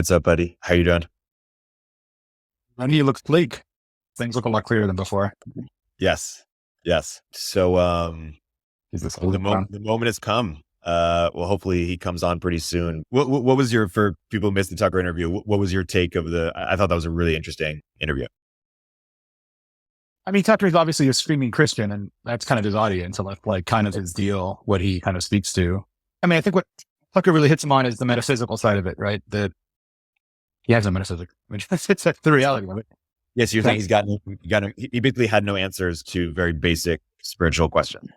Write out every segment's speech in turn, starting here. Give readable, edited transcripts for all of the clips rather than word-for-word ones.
what's up, buddy? How you doing? And he looks bleak. Things look a lot clearer than before. Yes. So, Is this the moment has come. Well, hopefully he comes on pretty soon. What was for people who missed the Tucker interview, what was your take of I thought that was a really interesting interview. I mean, Tucker is obviously a screaming Christian, and that's kind of his audience, and that's like kind of his deal, what he kind of speaks to. I mean, I think what Tucker really hits him on is the metaphysical side of it, right? He has no metaphysics. I mean, it's the reality of it. Yes, you're saying he basically had no answers to very basic spiritual questions.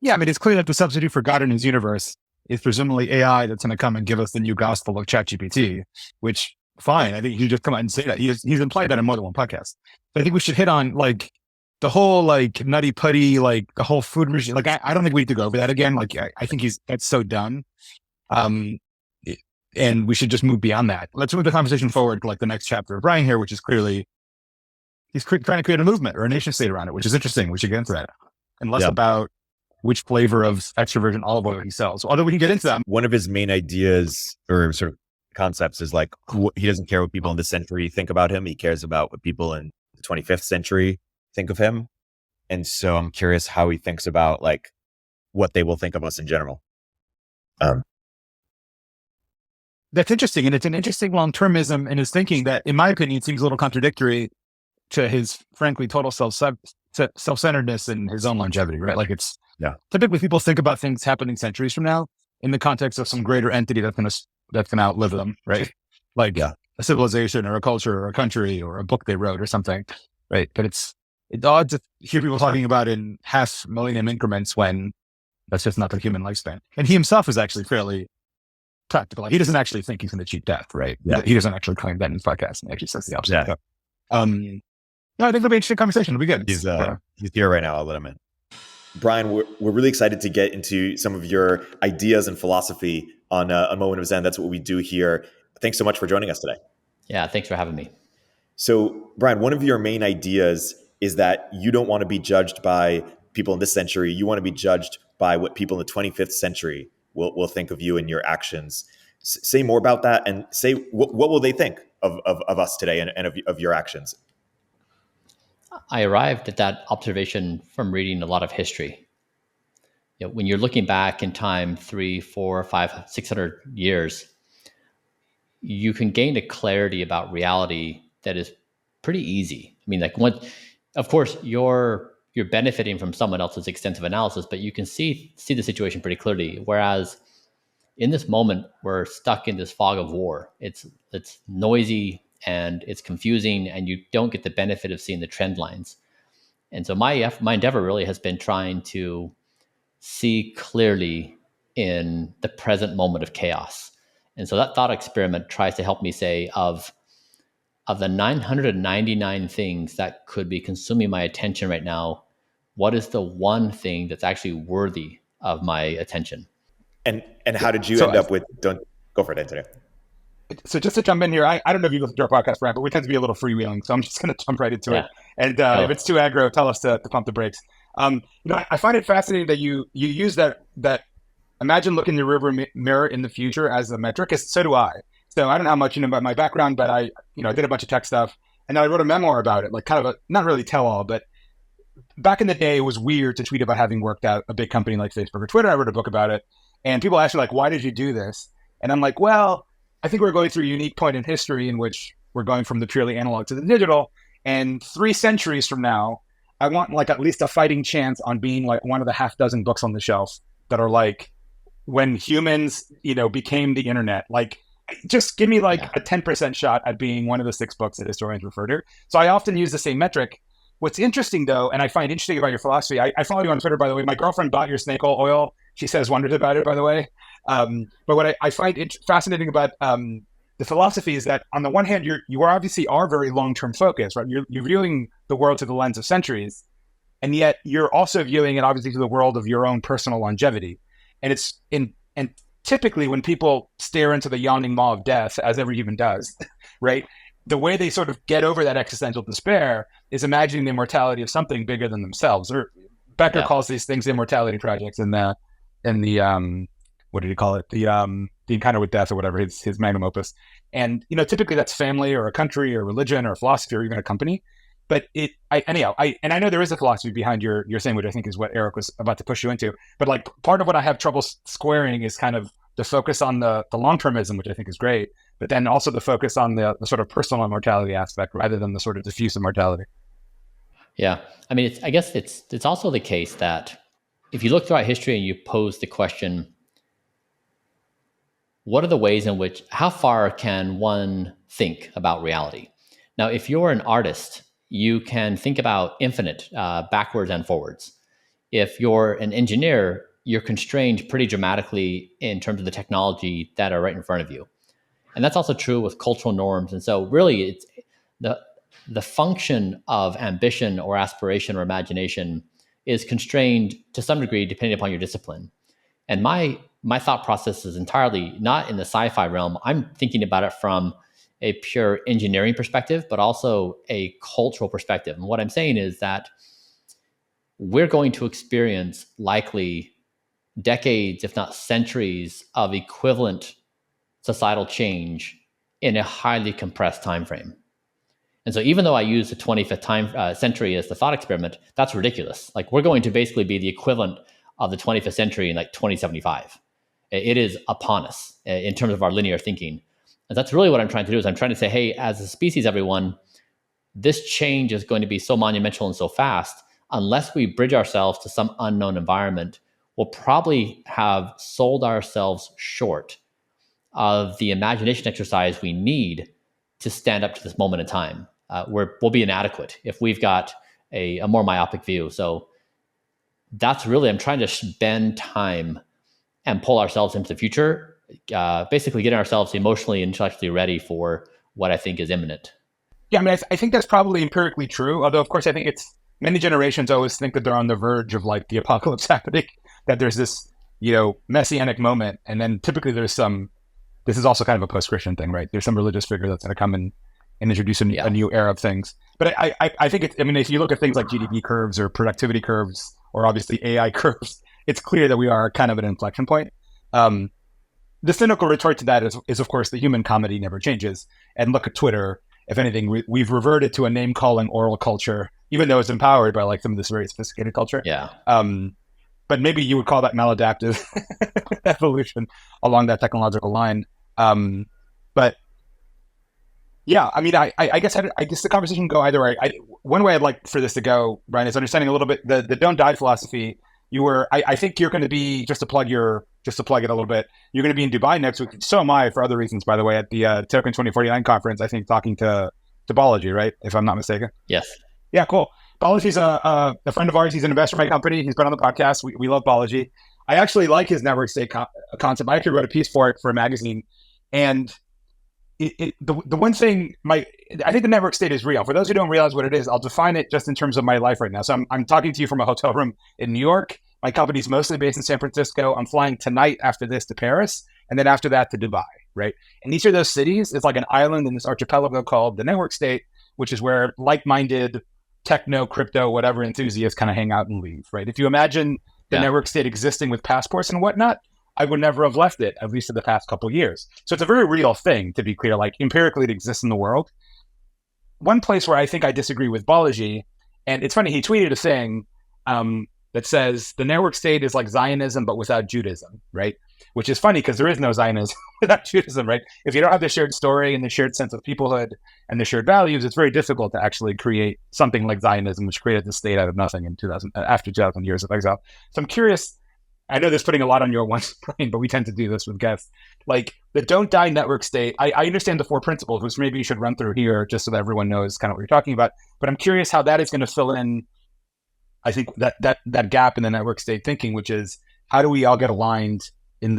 Yeah, I mean, it's clear that the substitute for God in his universe is presumably AI that's going to come and give us the new gospel of ChatGPT, which, fine. I think he just come out and say that. He's implied that in more than one podcast. But I think we should hit on like the whole like nutty putty, like the whole food regime. Like, I don't think we need to go over that again. Like, I think that's so done. And we should just move beyond that. Let's move the conversation forward to like the next chapter of Bryan here, which is clearly he's trying to create a movement or a nation state around it, which is interesting. We should get into that. And less about which flavor of extra virgin olive oil he sells. Although we can get into that. One of his main ideas or sort of concepts is like, he doesn't care what people in this century think about him. He cares about what people in the 25th century think of him. And so I'm curious how he thinks about like what they will think of us in general. That's interesting. And it's an interesting long-termism in his thinking that, in my opinion, seems a little contradictory to his, frankly, total self-centeredness and his own longevity, right? Like typically people think about things happening centuries from now in the context of some greater entity that's going to outlive them, right? Like a civilization or a culture or a country or a book they wrote or something, right? But it's odd to hear people talking about in half millennium increments when that's just not the human lifespan. And he himself is actually fairly practical. Like, he doesn't actually think he's going to cheat death, right? Yeah. He doesn't actually claim that in his podcast, and he actually says the opposite. Yeah. No, I think it'll be an interesting conversation. It'll be good. He's here right now. I'll let him in. Bryan, we're really excited to get into some of your ideas and philosophy on a Moment of Zen. That's what we do here. Thanks so much for joining us today. Yeah, thanks for having me. So, Bryan, one of your main ideas is that you don't want to be judged by people in this century. You want to be judged by what people in the 25th century will think of you and your actions. Say more about that, and say what will they think of us today and of your actions? I arrived at that observation from reading a lot of history. When you're looking back in time 300, 400, 500, 600 years, you can gain a clarity about reality that is pretty easy. I mean, like, of course, you're benefiting from someone else's extensive analysis, but you can see the situation pretty clearly. Whereas in this moment, we're stuck in this fog of war. It's noisy and it's confusing, and you don't get the benefit of seeing the trend lines. And so my endeavor really has been trying to see clearly in the present moment of chaos. And so that thought experiment tries to help me say, of the 999 things that could be consuming my attention right now, what is the one thing that's actually worthy of my attention? And how did you end up with? Don't go for it, Antonio. So just to jump in here, I don't know if you listen to our podcast, Bryan, but we tend to be a little freewheeling, so I'm just going to jump right into it. And if it's too aggro, tell us to pump the brakes. I find it fascinating that you use that imagine looking in the rearview mirror in the future as a metric. So do I. So I don't know how much you know about my background, but I did a bunch of tech stuff, and then I wrote a memoir about it, like kind of not really tell all, but back in the day, it was weird to tweet about having worked at a big company like Facebook or Twitter. I wrote a book about it, and people ask me like, why did you do this? And I'm like, well, I think we're going through a unique point in history in which we're going from the purely analog to the digital. And 3 centuries from now, I want like at least a fighting chance on being like one of the half dozen books on the shelf that are like when humans, became the internet. Like, just give me like a 10% shot at being one of the 6 books that historians refer to. So I often use the same metric. What's interesting though, and I find interesting about your philosophy, I follow you on Twitter, by the way. My girlfriend bought your snake oil. She says wonders about it, by the way. But what I find fascinating about the philosophy is that on the one hand, you obviously are very long-term focused, right? You're viewing the world through the lens of centuries, and yet you're also viewing it obviously through the world of your own personal longevity. And and typically when people stare into the yawning maw of death, as every human does, right? The way they sort of get over that existential despair is imagining the immortality of something bigger than themselves. Or Becker calls these things immortality projects in the what did he call it? The The Encounter with Death or whatever, his magnum opus. And, typically that's family or a country or religion or philosophy or even a company. But I know there is a philosophy behind your saying, which I think is what Erik was about to push you into. But like part of what I have trouble squaring is kind of the focus on the long-termism, which I think is great, but then also the focus on the sort of personal immortality aspect rather than the sort of diffuse immortality. Yeah. I mean, I guess it's also the case that if you look throughout history and you pose the question, what are the ways in which, how far can one think about reality? Now, if you're an artist, you can think about infinite, backwards and forwards. If you're an engineer, you're constrained pretty dramatically in terms of the technology that are right in front of you. And that's also true with cultural norms. And so really it's the function of ambition or aspiration or imagination is constrained to some degree depending upon your discipline. And my thought process is entirely not in the sci-fi realm. I'm thinking about it from a pure engineering perspective, but also a cultural perspective. And what I'm saying is that we're going to experience likely decades, if not centuries, of equivalent societal change in a highly compressed time frame. And so even though I use the 25th century as the thought experiment, that's ridiculous. Like we're going to basically be the equivalent of the 25th century in like 2075. It is upon us in terms of our linear thinking. And that's really what I'm trying to do is I'm trying to say, hey, as a species, everyone, this change is going to be so monumental and so fast, unless we bridge ourselves to some unknown environment, we'll probably have sold ourselves short of the imagination exercise we need to stand up to this moment in time. We'll be inadequate if we've got a more myopic view. So that's really, I'm trying to bend time and pull ourselves into the future, basically getting ourselves emotionally and intellectually ready for what I think is imminent. Yeah, I mean, I think that's probably empirically true. Although, of course, I think it's many generations always think that they're on the verge of like the apocalypse happening, that there's this, messianic moment. And then typically there's this is also kind of a post-Christian thing, right? There's some religious figure that's going to come and introduce a new era of things. But I think if you look at things like GDP curves or productivity curves, or obviously AI curves, it's clear that we are kind of at an inflection point. The cynical retort to that is of course, the human comedy never changes. And look at Twitter. If anything, we've reverted to a name-calling oral culture, even though it's empowered by like some of this very sophisticated culture. Yeah. But maybe you would call that maladaptive evolution along that technological line. But yeah, I mean, I guess the conversation can go either way. One way I'd like for this to go, Bryan, is understanding a little bit the don't die philosophy. I think you're going to be, just to plug it a little bit, you're going to be in Dubai next week. So am I, for other reasons, by the way, at the Token 2049 conference, I think talking to Balaji, right? If I'm not mistaken. Yes. Yeah, cool. Balaji's a friend of ours. He's an investor in my company. He's been on the podcast. We love Balaji. I actually like his network state concept. I actually wrote a piece for it for a magazine. And the one thing, I think the network state is real. For those who don't realize what it is, I'll define it just in terms of my life right now. So I'm talking to you from a hotel room in New York. My company's mostly based in San Francisco. I'm flying tonight after this to Paris, and then after that to Dubai, right? And each of those cities is like an island in this archipelago called the network state, which is where like-minded techno, crypto, whatever enthusiasts kind of hang out and leave, right? If you imagine the network state existing with passports and whatnot, I would never have left it, at least in the past couple of years. So it's a very real thing, to be clear, like empirically it exists in the world. One place where I think I disagree with Balaji, and it's funny, he tweeted a thing that says the network state is like Zionism, but without Judaism, right? Which is funny because there is no Zionism without Judaism, right? If you don't have the shared story and the shared sense of peoplehood and the shared values, it's very difficult to actually create something like Zionism, which created the state out of nothing in after 2,000 years of exile. So I'm curious, I know there's putting a lot on your one brain, but we tend to do this with guests. Like the don't die network state, I understand the 4 principles, which maybe you should run through here just so that everyone knows kind of what you're talking about. But I'm curious how that is going to fill in, I think, that gap in the network state thinking, which is how do we all get aligned on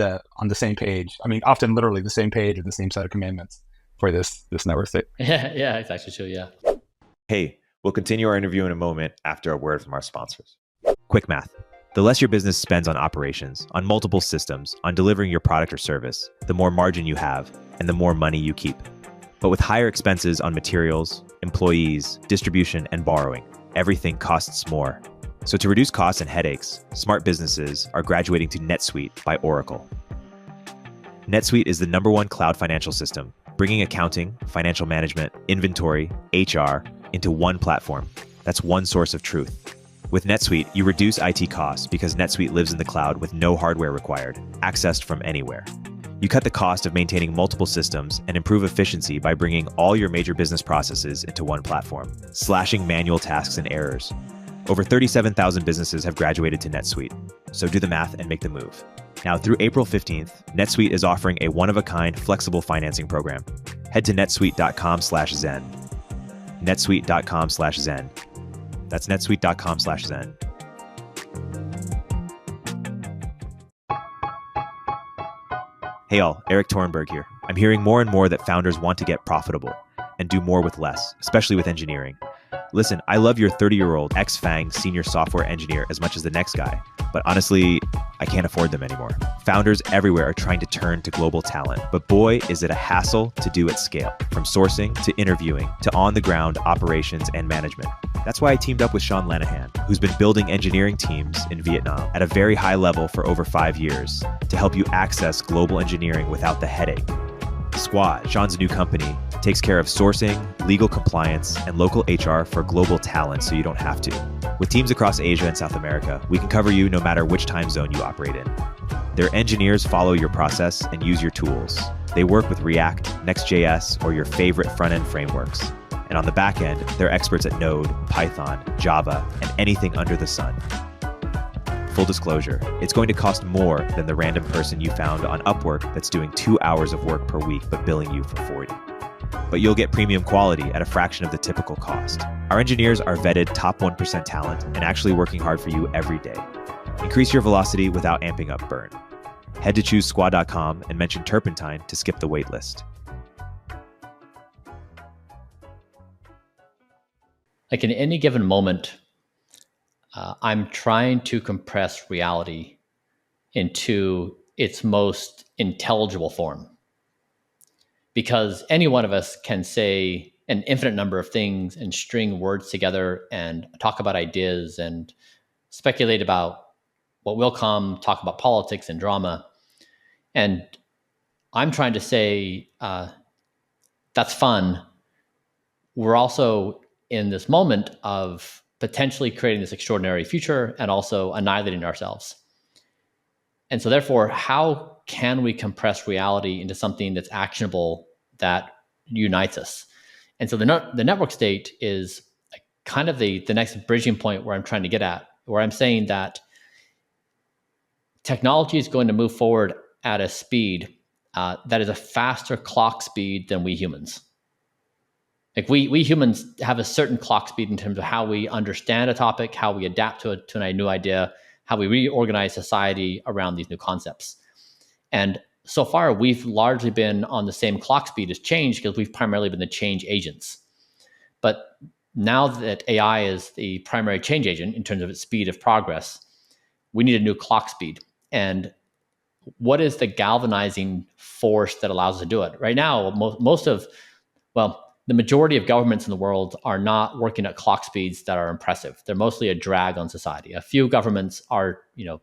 the same page? I mean, often literally the same page or the same set of commandments for this network state. Yeah, it's actually true. Yeah. Hey, we'll continue our interview in a moment after a word from our sponsors. Quick math. The less your business spends on operations, on multiple systems, on delivering your product or service, the more margin you have and the more money you keep. But with higher expenses on materials, employees, distribution, and borrowing, everything costs more. So to reduce costs and headaches, smart businesses are graduating to NetSuite by Oracle. NetSuite is the #1 cloud financial system, bringing accounting, financial management, inventory, HR into one platform. That's one source of truth. With NetSuite, you reduce IT costs because NetSuite lives in the cloud with no hardware required, accessed from anywhere. You cut the cost of maintaining multiple systems and improve efficiency by bringing all your major business processes into one platform, slashing manual tasks and errors. Over 37,000 businesses have graduated to NetSuite, so do the math and make the move. Now, through April 15th, NetSuite is offering a one-of-a-kind flexible financing program. Head to netsuite.com/Zen. netsuite.com/Zen. That's netsuite.com/Zen. Hey all, Erik Torenberg here. I'm hearing more and more that founders want to get profitable and do more with less, especially with engineering. Listen, I love your 30-year-old ex-FANG senior software engineer as much as the next guy, but honestly, I can't afford them anymore. Founders everywhere are trying to turn to global talent, but boy, is it a hassle to do at scale, from sourcing to interviewing to on-the-ground operations and management. That's why I teamed up with Sean Lanahan, who's been building engineering teams in Vietnam at a very high level for over 5 years to help you access global engineering without the headache. Squad, Sean's new company, takes care of sourcing, legal compliance, and local HR for global talent so you don't have to. With teams across Asia and South America, we can cover you no matter which time zone you operate in. Their engineers follow your process and use your tools. They work with React, Next.js, or your favorite front-end frameworks. And on the back end, they're experts at Node, Python, Java, and anything under the sun. Full disclosure, it's going to cost more than the random person you found on Upwork that's doing 2 hours of work per week but billing you for 40. But you'll get premium quality at a fraction of the typical cost. Our engineers are vetted top 1% talent and actually working hard for you every day. Increase your velocity without amping up burn. Head to choosesquad.com and mention Turpentine to skip the waitlist. Like in any given moment, I'm trying to compress reality into its most intelligible form. Because any one of us can say an infinite number of things and string words together and talk about ideas and speculate about what will come, talk about politics and drama. And I'm trying to say, that's fun. We're also in this moment of potentially creating this extraordinary future and also annihilating ourselves. And so therefore, how can we compress reality into something that's actionable, that unites us? And so the network state is kind of the next bridging point where I'm trying to get at, where I'm saying that technology is going to move forward at a speed that is a faster clock speed than we humans. Like we humans have a certain clock speed in terms of how we understand a topic, how we adapt to a new idea, how we reorganize society around these new concepts. And so far, we've largely been on the same clock speed as change because we've primarily been the change agents. But now that AI is the primary change agent in terms of its speed of progress, we need a new clock speed. And what is the galvanizing force that allows us to do it? Right now, the majority of governments in the world are not working at clock speeds that are impressive. They're mostly a drag on society. A few governments are,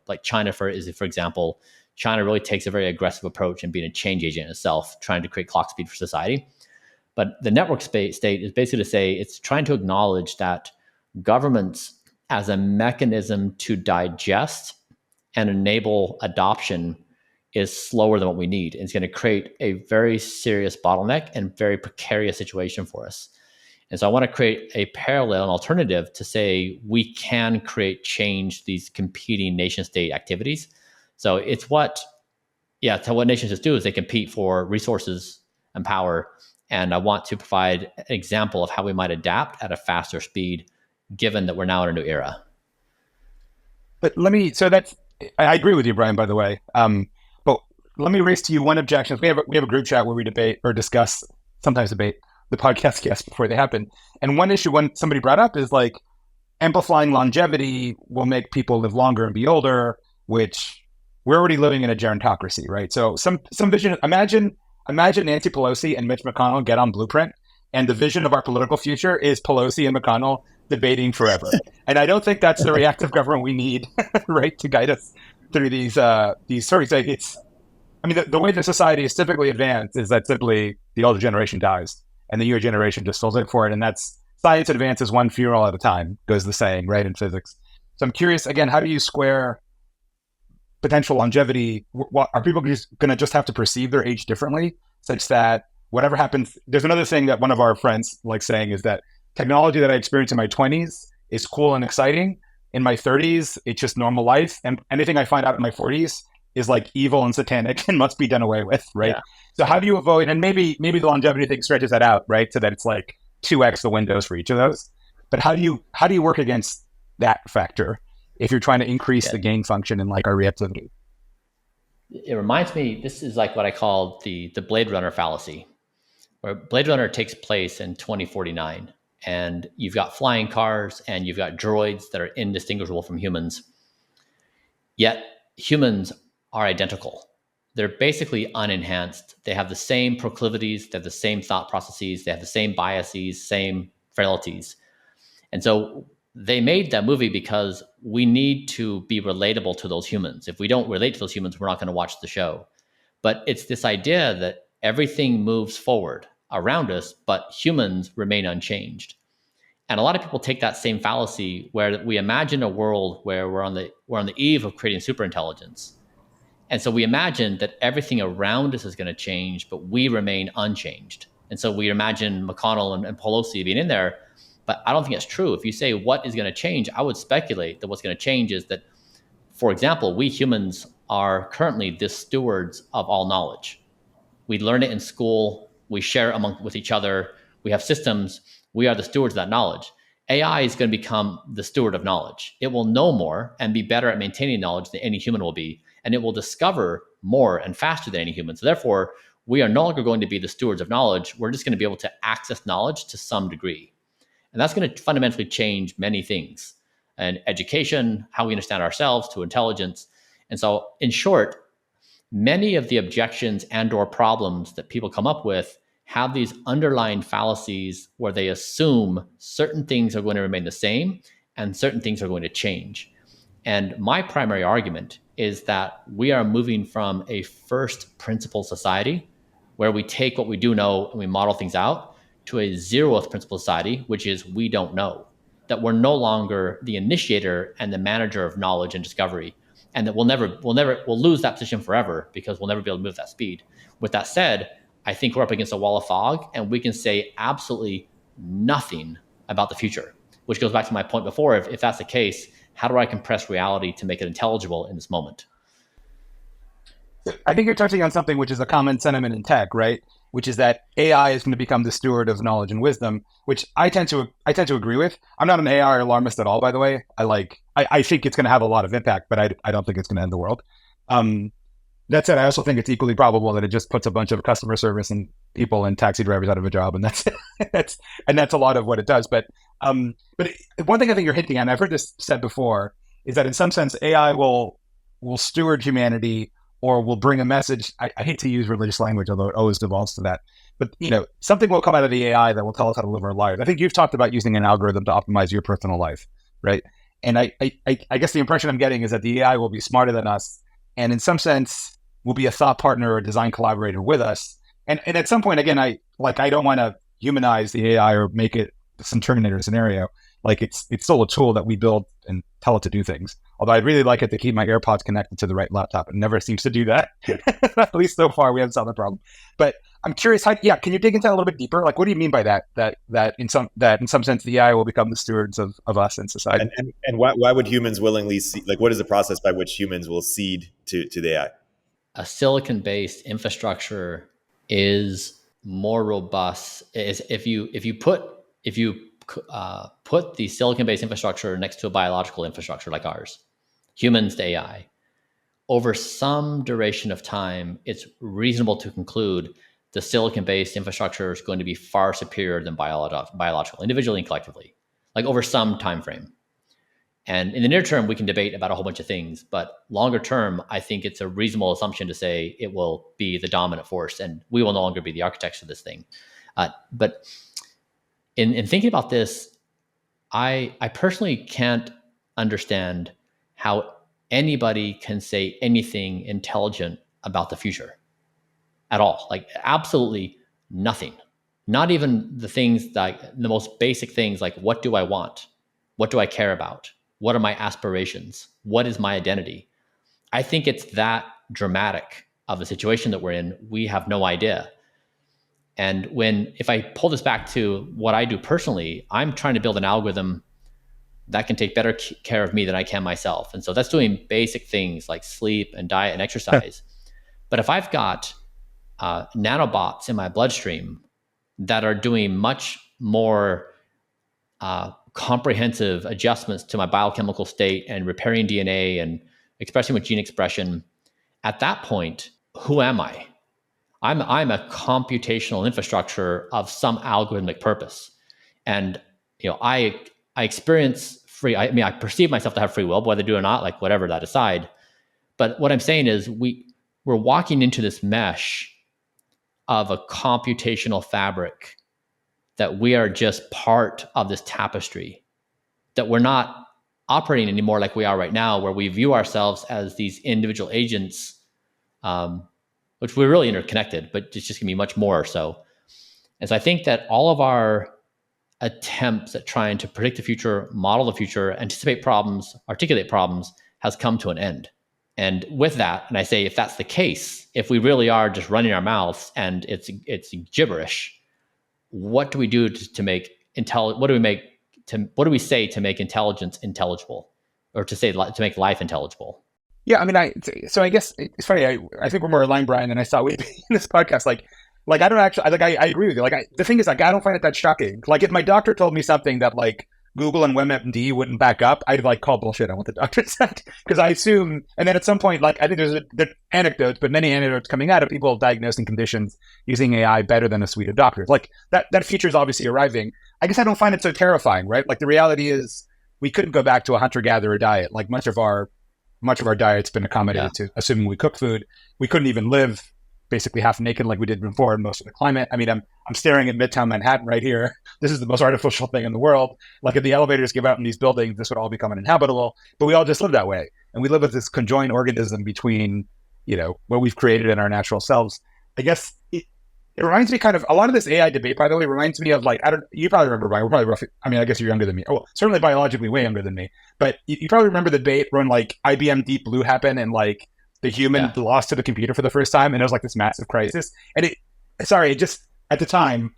like China, for example. China really takes a very aggressive approach in being a change agent itself, trying to create clock speed for society. But the network state is basically to say it's trying to acknowledge that governments as a mechanism to digest and enable adoption is slower than what we need. And it's going to create a very serious bottleneck and very precarious situation for us. And so I want to create a parallel, an alternative to say we can create change, these competing nation state activities. So it's what nations just do is they compete for resources and power. And I want to provide an example of how we might adapt at a faster speed, given that we're now in a new era. But I agree with you, Bryan, by the way. But let me raise to you one objection. We have a group chat where we debate or discuss, sometimes debate the podcast guests before they happen. And one issue somebody brought up is like amplifying longevity will make people live longer and be older, which we're already living in a gerontocracy, right? So some vision, imagine Nancy Pelosi and Mitch McConnell get on Blueprint, and the vision of our political future is Pelosi and McConnell debating forever. And I don't think that's the reactive government we need, right, to guide us through these stories. I mean, the way the society is typically advanced is that simply the older generation dies and the younger generation just fills in for it. And that's science advances one funeral at a time, goes the saying, right, in physics. So I'm curious, again, how do you square potential longevity? Are people just going to just have to perceive their age differently such that whatever happens? There's another thing that one of our friends likes saying is that technology that I experienced in my 20s is cool and exciting. In my 30s, it's just normal life. And anything I find out in my 40s is like evil and satanic and must be done away with, right? Yeah. So how do you avoid, and maybe the longevity thing stretches that out, right? So that it's like 2x the windows for each of those. But how do you work against that factor if you're trying to increase the gain function in like our reactivity? It reminds me, this is like what I call the Blade Runner fallacy, where Blade Runner takes place in 2049. And you've got flying cars and you've got droids that are indistinguishable from humans. Yet humans are identical. They're basically unenhanced. They have the same proclivities, they have the same thought processes, they have the same biases, same frailties. And so they made that movie because we need to be relatable to those humans. If we don't relate to those humans, we're not going to watch the show. But it's this idea that everything moves forward around us, but humans remain unchanged. And a lot of people take that same fallacy where we imagine a world where we're on the eve of creating superintelligence. And so we imagine that everything around us is going to change, but we remain unchanged. And so we imagine McConnell and Pelosi being in there, but I don't think it's true. If you say what is going to change, I would speculate that what's going to change is that, for example, we humans are currently the stewards of all knowledge. We learn it in school. We share it with each other. We have systems. We are the stewards of that knowledge. AI is going to become the steward of knowledge. It will know more and be better at maintaining knowledge than any human will be. And it will discover more and faster than any human. So therefore, we are no longer going to be the stewards of knowledge. We're just going to be able to access knowledge to some degree. And that's going to fundamentally change many things. And education, how we understand ourselves, to intelligence. And so, in short, many of the objections and or problems that people come up with have these underlying fallacies where they assume certain things are going to remain the same and certain things are going to change. And my primary argument is that we are moving from a first principle society where we take what we do know and we model things out to a zeroth principle society, which is we don't know, that we're no longer the initiator and the manager of knowledge and discovery. And that we'll lose that position forever because we'll never be able to move at that speed. With that said, I think we're up against a wall of fog and we can say absolutely nothing about the future, which goes back to my point before. If that's the case, how do I compress reality to make it intelligible in this moment? I think you're touching on something which is a common sentiment in tech, right? Which is that AI is going to become the steward of knowledge and wisdom, which I tend to agree with. I'm not an AI alarmist at all, by the way. I think it's going to have a lot of impact, but I don't think it's going to end the world. That said, I also think it's equally probable that it just puts a bunch of customer service and people and taxi drivers out of a job, and that's a lot of what it does. But one thing I think you're hinting at, and I've heard this said before, is that in some sense AI will steward humanity or will bring a message. I hate to use religious language, although it always devolves to that. But something will come out of the AI that will tell us how to live our lives. I think you've talked about using an algorithm to optimize your personal life, right? And I guess the impression I'm getting is that the AI will be smarter than us, and in some sense will be a thought partner or a design collaborator with us. And at some point, again, I don't want to humanize the AI or make it some Terminator scenario. Like it's still a tool that we build and tell it to do things. Although I'd really like it to keep my AirPods connected to the right laptop. It never seems to do that. At least so far, we haven't solved the problem. But I'm curious, can you dig into that a little bit deeper? Like, what do you mean by that? That in some sense, the AI will become the stewards of us in society. And why would humans willingly see? Like, what is the process by which humans will cede to the AI? A silicon-based infrastructure is more robust. If you put the silicon-based infrastructure next to a biological infrastructure like ours, humans to AI, over some duration of time, it's reasonable to conclude the silicon-based infrastructure is going to be far superior than biological, individually and collectively, like over some time frame. And in the near term, we can debate about a whole bunch of things, but longer term, I think it's a reasonable assumption to say it will be the dominant force and we will no longer be the architects of this thing. But in thinking about this, I personally can't understand how anybody can say anything intelligent about the future. at all. Like absolutely nothing. Not even the things like the most basic things like what do I want? What do I care about? What are my aspirations? What is my identity? I think it's that dramatic of the situation that we're in. We have no idea. And if I pull this back to what I do personally, I'm trying to build an algorithm that can take better care of me than I can myself. And so that's doing basic things like sleep and diet and exercise. But if I've got nanobots in my bloodstream that are doing much more comprehensive adjustments to my biochemical state and repairing DNA and expressing with gene expression, at that point, who am I? I'm a computational infrastructure of some algorithmic purpose. And I experience free. I mean, I perceive myself to have free will, whether I do or not, like whatever that aside. But what I'm saying is we're walking into this mesh of a computational fabric that we are just part of this tapestry, that we're not operating anymore like we are right now, where we view ourselves as these individual agents, which we're really interconnected, but it's just gonna be much more so. And so I think that all of our attempts at trying to predict the future, model the future, anticipate problems, articulate problems has come to an end. And with that, and I say, if that's the case, if we really are just running our mouths and it's gibberish, what do we do to make what do we say to make intelligence intelligible, or to make life intelligible? Yeah, I mean, so I guess it's funny. I think we're more aligned, Bryan, than I thought we'd be in this podcast. Like I don't actually like. I agree with you. Like the thing is, like I don't find it that shocking. Like if my doctor told me something that like Google and WebMD wouldn't back up, I'd like call bullshit on what the doctor said, because I assume. And then at some point, like I think there are anecdotes, but many anecdotes coming out of people diagnosing conditions using AI better than a suite of doctors. Like that feature is obviously arriving. I guess I don't find it so terrifying, right? Like the reality is, we couldn't go back to a hunter-gatherer diet. Like much of our diet's been accommodated to, assuming we cook food. We couldn't even live basically half naked like we did before in most of the climate. I mean, I'm staring at Midtown Manhattan right here. This is the most artificial thing in the world. Like if the elevators give out in these buildings, this would all become uninhabitable. But we all just live that way. And we live with this conjoined organism between, what we've created in our natural selves. I guess it reminds me kind of, a lot of this AI debate, by the way, reminds me of like, you probably remember, Bryan, we're probably roughly, I mean, I guess you're younger than me. Oh, certainly biologically way younger than me. But you probably remember the debate when like IBM Deep Blue happened and like the human lost to the computer for the first time, and it was like this massive crisis. And it just, at the time,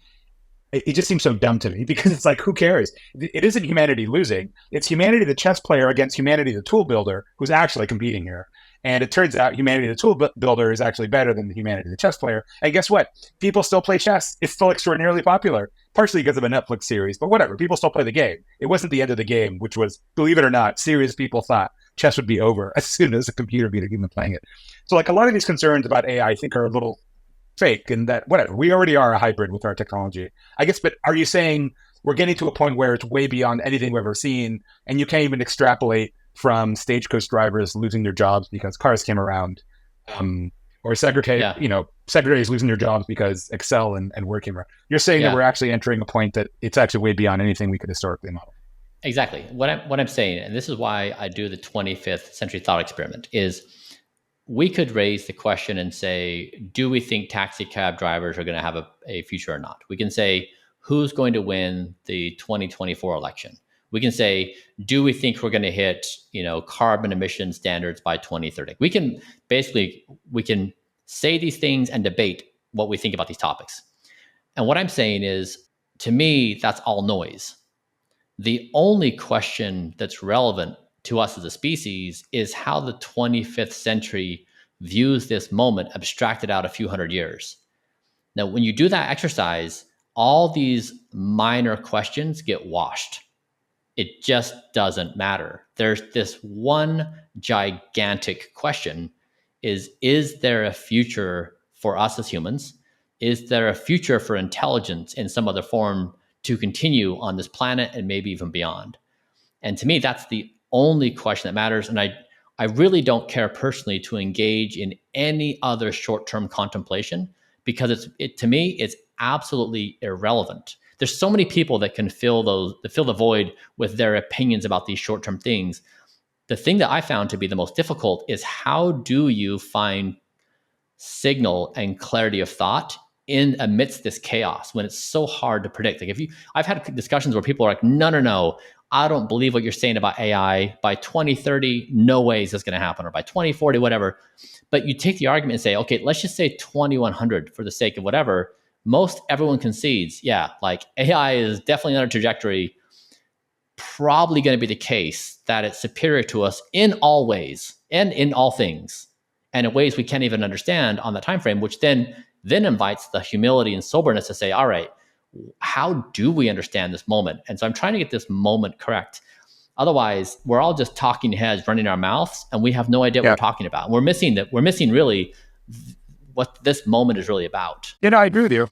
it just seems so dumb to me, because it's like, who cares? It isn't humanity losing. It's humanity, the chess player, against humanity, the tool builder, who's actually competing here. And it turns out humanity, the tool builder, is actually better than the humanity, the chess player. And guess what? People still play chess. It's still extraordinarily popular, partially because of a Netflix series, but whatever. People still play the game. It wasn't the end of the game, which was, believe it or not, serious people thought chess would be over as soon as a computer beat a human playing it. So like a lot of these concerns about AI, I think, are a little fake, and that whatever, we already are a hybrid with our technology, I guess. But are you saying we're getting to a point where it's way beyond anything we've ever seen, and you can't even extrapolate from stagecoach drivers losing their jobs because cars came around, or secretaries losing their jobs because Excel and Word came around? You're saying that we're actually entering a point that it's actually way beyond anything we could historically model. Exactly. What I'm saying, and this is why I do the 25th century thought experiment, is we could raise the question and say, do we think taxi cab drivers are going to have a future or not? We can say, who's going to win the 2024 election? We can say, do we think we're going to hit, carbon emission standards by 2030? We can say these things and debate what we think about these topics. And what I'm saying is, to me, that's all noise. The only question that's relevant to us as a species is how the 25th century views this moment abstracted out a few hundred years. Now, when you do that exercise, all these minor questions get washed. It just doesn't matter. There's this one gigantic question: is there a future for us as humans? Is there a future for intelligence in some other form to continue on this planet and maybe even beyond? And to me, that's the only question that matters. And I really don't care personally to engage in any other short-term contemplation, because to me, it's absolutely irrelevant. There's so many people that can fill the void with their opinions about these short-term things. The thing that I found to be the most difficult is, how do you find signal and clarity of thought in amidst this chaos when it's so hard to predict. Like I've had discussions where people are like, no, I don't believe what you're saying about AI. By 2030, no way is this going to happen, or by 2040, whatever. But you take the argument and say, okay, let's just say 2100 for the sake of whatever. Most everyone concedes, yeah, like AI is definitely on a trajectory, probably going to be the case that it's superior to us in all ways and in all things, and in ways we can't even understand on that time frame, which then invites the humility and soberness to say, all right, how do we understand this moment? And so I'm trying to get this moment correct. Otherwise, we're all just talking heads running our mouths, and we have no idea what we're talking about. We're missing really what this moment is really about. Yeah, no, I agree with you.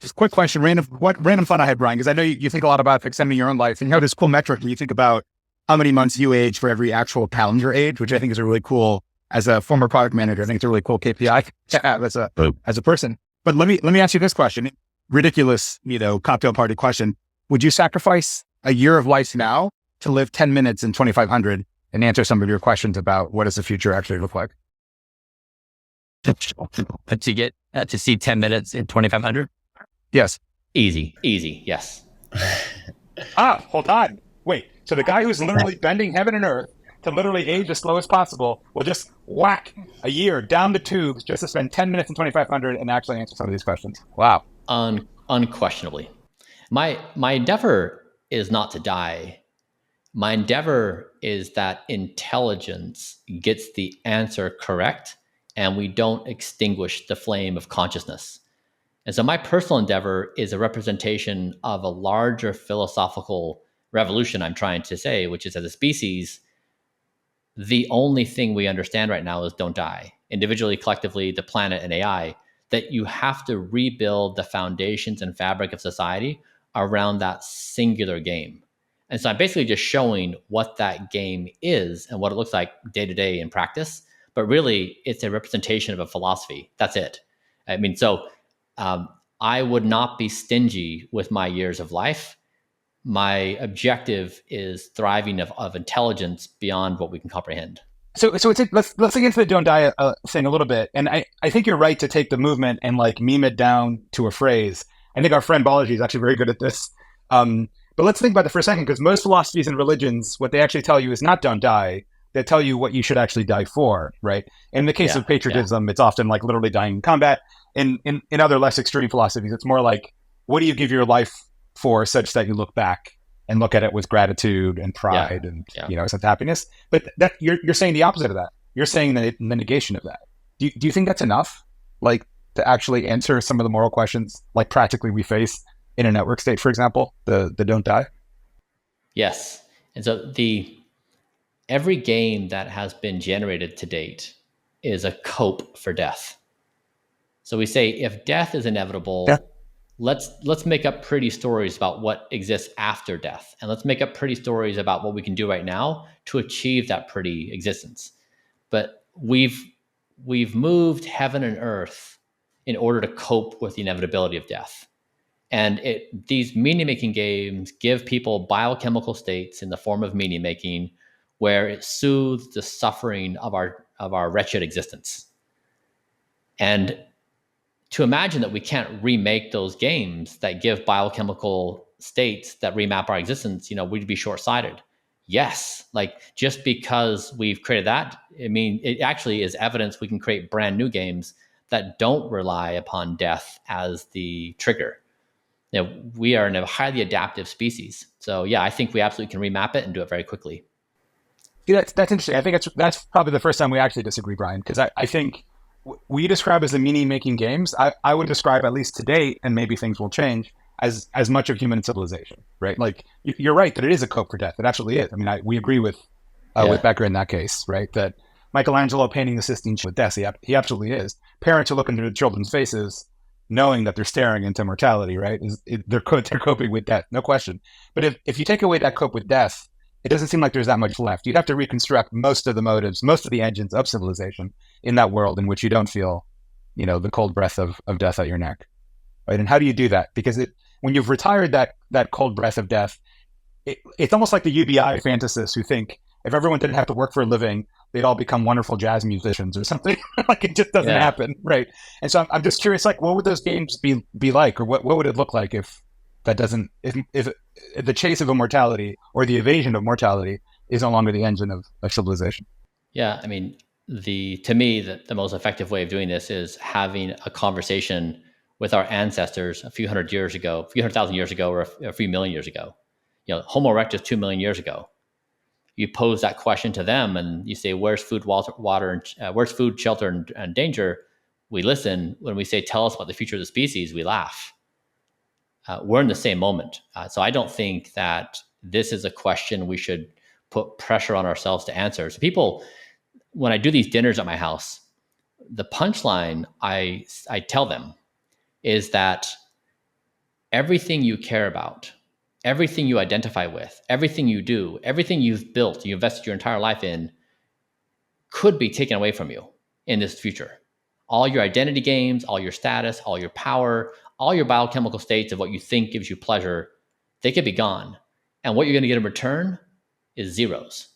Just a quick question, random thought I had, Bryan, because I know you think a lot about extending your own life, and you have this cool metric when you think about how many months you age for every actual calendar age, which I think is a really cool, as a former product manager, I think it's a really cool KPI to have as a person. But let me ask you this question, ridiculous, cocktail party question. Would you sacrifice a year of life now to live 10 minutes in 2500 and answer some of your questions about what does the future actually look like? To get to see 10 minutes in 2500? Yes. Easy. Yes. Hold on. Wait. So the guy who's literally bending heaven and earth to literally age as slow as possible will just whack a year down the tubes just to spend 10 minutes in 2500 and actually answer some of these questions. Wow. Unquestionably. My endeavor is not to die. My endeavor is that intelligence gets the answer correct and we don't extinguish the flame of consciousness. And so my personal endeavor is a representation of a larger philosophical revolution I'm trying to say, which is, as a species, the only thing we understand right now is don't die. Individually, collectively, the planet and AI, that you have to rebuild the foundations and fabric of society around that singular game. And so I'm basically just showing what that game is and what it looks like day to day in practice. But really, it's a representation of a philosophy. That's it. I mean, so I would not be stingy with my years of life. My objective is thriving of intelligence beyond what we can comprehend. So let's dig into the don't die thing a little bit. And I think you're right to take the movement and like meme it down to a phrase. I think our friend Balaji is actually very good at this. But let's think about it for a second, because most philosophies and religions, what they actually tell you is not don't die. They tell you what you should actually die for, right? In the case of patriotism, it's often like literally dying in combat. In other less extreme philosophies, it's more like, what do you give your life for such that you look back and look at it with gratitude and pride and sense of happiness? But that you're saying the opposite of that. You're saying the negation of that. Do you think that's enough, like, to actually answer some of the moral questions, like practically we face in a network state, for example, the don't die? Yes. And so every game that has been generated to date is a cope for death. So we say, if death is inevitable, let's make up pretty stories about what exists after death. And let's make up pretty stories about what we can do right now to achieve that pretty existence. But we've moved heaven and earth in order to cope with the inevitability of death. And these meaning-making games give people biochemical states in the form of meaning-making where it soothes the suffering of our wretched existence. And to imagine that we can't remake those games that give biochemical states that remap our existence, we'd be short-sighted. Yes, like, just because we've created that, I mean, it actually is evidence we can create brand new games that don't rely upon death as the trigger. We are in a highly adaptive species. So yeah, I think we absolutely can remap it and do it very quickly. Yeah, that's interesting. I think that's probably the first time we actually disagree, Bryan, because I think we describe as the meaning-making games. I would describe, at least to date, and maybe things will change, as much of human civilization, right? Like, you're right that it is a cope for death. It absolutely is. I mean, we agree with Becker in that case, right? That Michelangelo painting the Sistine with death, he absolutely is. Parents are looking through the children's faces, knowing that they're staring into mortality, right? They're coping with death, no question. But if you take away that cope with death, it doesn't seem like there's that much left. You'd have to reconstruct most of the motives, most of the engines of civilization in that world in which you don't feel, the cold breath of death at your neck, right? And how do you do that? Because when you've retired that cold breath of death, it's almost like the UBI fantasists who think if everyone didn't have to work for a living, they'd all become wonderful jazz musicians or something. Like it just doesn't happen, right? And so I'm just curious, like, what would those games be like, or what would it look like if that doesn't, if the chase of immortality or the evasion of mortality is no longer the engine of civilization? Yeah, I mean, to me, the most effective way of doing this is having a conversation with our ancestors a few hundred thousand years ago, or a few million years ago. Homo erectus 2 million years ago. You pose that question to them, and you say, "Where's food, water, and where's food, shelter, and danger?" We listen. When we say, "Tell us about the future of the species," we laugh. We're in the same moment, so I don't think that this is a question we should put pressure on ourselves to answer. So people, when I do these dinners at my house, the punchline I tell them is that everything you care about, everything you identify with, everything you do, everything you've built, you invested your entire life in, could be taken away from you in this future. All your identity games, all your status, all your power, all your biochemical states of what you think gives you pleasure, they could be gone. And what you're going to get in return is zeros,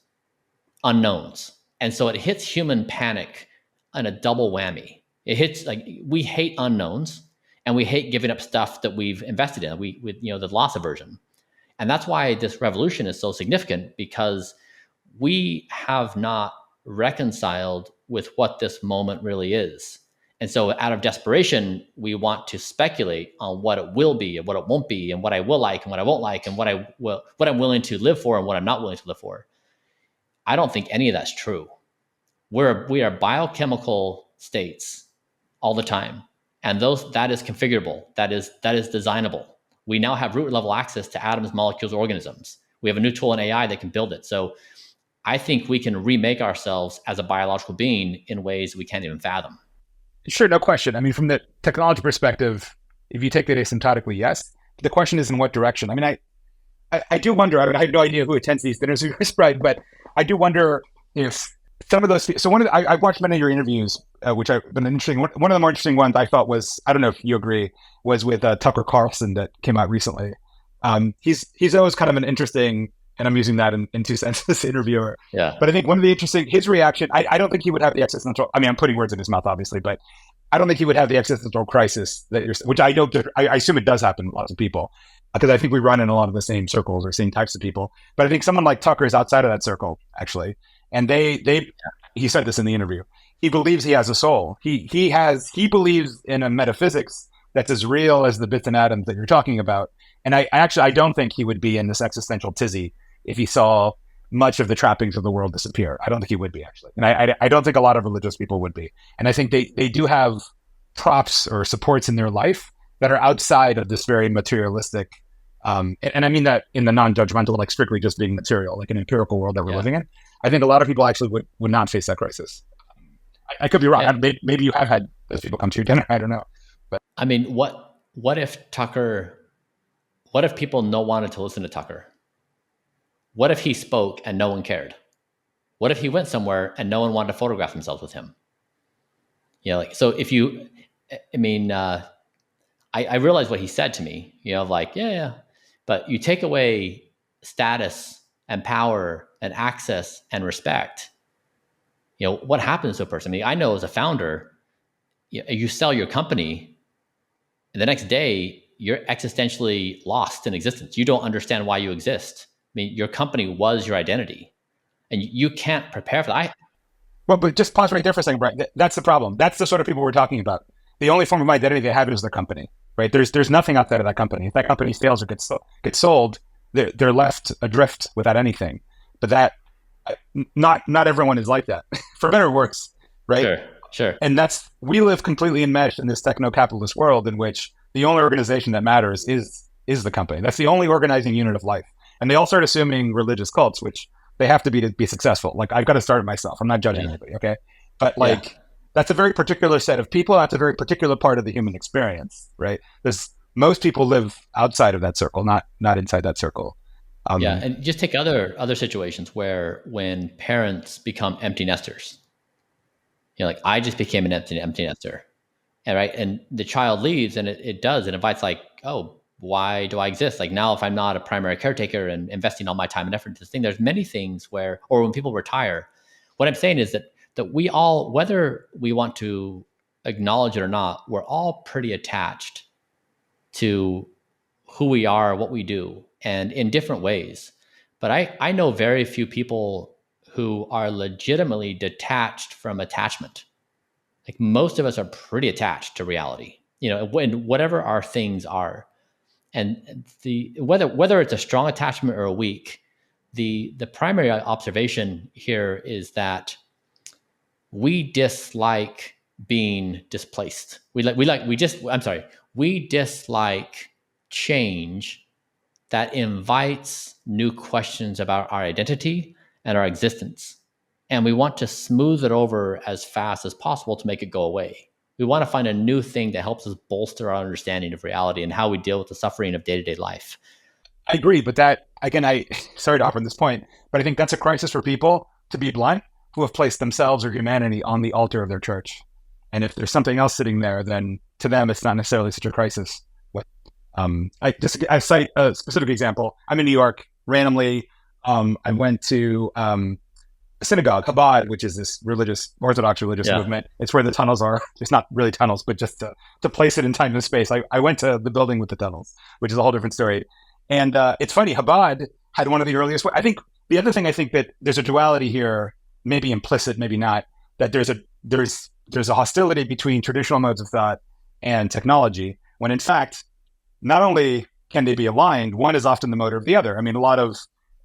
unknowns. And so it hits human panic on a double whammy. It hits, like, we hate unknowns, and we hate giving up stuff that we've invested in. With the loss aversion. And that's why this revolution is so significant, because we have not reconciled with what this moment really is. And so out of desperation, we want to speculate on what it will be and what it won't be, and what I will like and what I won't like, and what I'm willing to live for and what I'm not willing to live for. I don't think any of that's true. We are biochemical states all the time. And that is configurable. That is designable. We now have root level access to atoms, molecules, organisms. We have a new tool in AI that can build it. So I think we can remake ourselves as a biological being in ways we can't even fathom. Sure, no question. I mean, from the technology perspective, if you take it asymptotically, yes. The question is in what direction. I mean, I do wonder. I have no idea who attends these dinners, right? But I do wonder if some of those. So I watched many of your interviews, which have been interesting. One of the more interesting ones I thought was, I don't know if you agree, was with Tucker Carlson that came out recently. He's always kind of an interesting, and I'm using that in two senses, interviewer. Yeah. But I think one of the his reaction, I don't think he would have the existential, I mean, I'm putting words in his mouth, obviously, but I don't think he would have the existential crisis which I assume it does happen to lots of people, because I think we run in a lot of the same circles or same types of people. But I think someone like Tucker is outside of that circle, actually. And he said this in the interview. He believes he has a soul. He believes in a metaphysics that's as real as the bits and atoms that you're talking about. And I don't think he would be in this existential tizzy if he saw much of the trappings of the world disappear. I don't think he would be, actually. And I don't think a lot of religious people would be. And I think they do have props or supports in their life that are outside of this very materialistic, and I mean that in the non-judgmental, like strictly just being material, like an empirical world that we're living in. I think a lot of people actually would not face that crisis. I could be wrong. Yeah. Maybe you have had those people come to your dinner. I don't know. But I mean, what if people wanted to listen to Tucker? What if he spoke and no one cared? What if he went somewhere and no one wanted to photograph themselves with him? So if you, I mean, I realized what he said to me, yeah. But you take away status and power and access and respect, what happens to a person? I mean, I know as a founder, you sell your company and the next day you're existentially lost in existence. You don't understand why you exist. I mean, your company was your identity, and you can't prepare for that. Well, but just pause right there for a second, Brian. That's the problem. That's the sort of people we're talking about. The only form of identity they have is their company, right? There's nothing outside of that company. If that company fails or gets sold, they're left adrift without anything. But that not everyone is like that, for better or worse, right? Sure. And we live completely enmeshed in this techno-capitalist world in which the only organization that matters is the company. That's the only organizing unit of life. And they all start assuming religious cults, which they have to be successful. Like, I've got to start it myself. I'm not judging anybody, okay? But that's a very particular set of people. That's a very particular part of the human experience, right? Most people live outside of that circle, not inside that circle. And just take other situations where when parents become empty nesters, like I just became an empty nester, and the child leaves, and it invites like, oh, why do I exist? Like, now if I'm not a primary caretaker and investing all my time and effort into this thing, there's many things or when people retire, what I'm saying is that we all, whether we want to acknowledge it or not, we're all pretty attached to who we are, what we do, and in different ways. But I know very few people who are legitimately detached from attachment. Like most of us are pretty attached to reality, when whatever our things are. And whether it's a strong attachment or a weak, the primary observation here is that we dislike being displaced. We dislike change that invites new questions about our identity and our existence. And we want to smooth it over as fast as possible to make it go away. We want to find a new thing that helps us bolster our understanding of reality and how we deal with the suffering of day-to-day life. I agree, but that, again, sorry to hop on this point, but I think that's a crisis for people, to be blunt, who have placed themselves or humanity on the altar of their church. And if there's something else sitting there, then to them, it's not necessarily such a crisis. I cite a specific example. I'm in New York randomly. I went to a synagogue, Chabad, which is this Orthodox religious movement. It's where the tunnels are. It's not really tunnels, but just to place it in time and space. I went to the building with the tunnels, which is a whole different story. And it's funny, Chabad had one of the earliest. I think the other thing, I think that there's a duality here, maybe implicit, maybe not, that there's a hostility between traditional modes of thought and technology, when in fact, not only can they be aligned, one is often the motor of the other. I mean, a lot of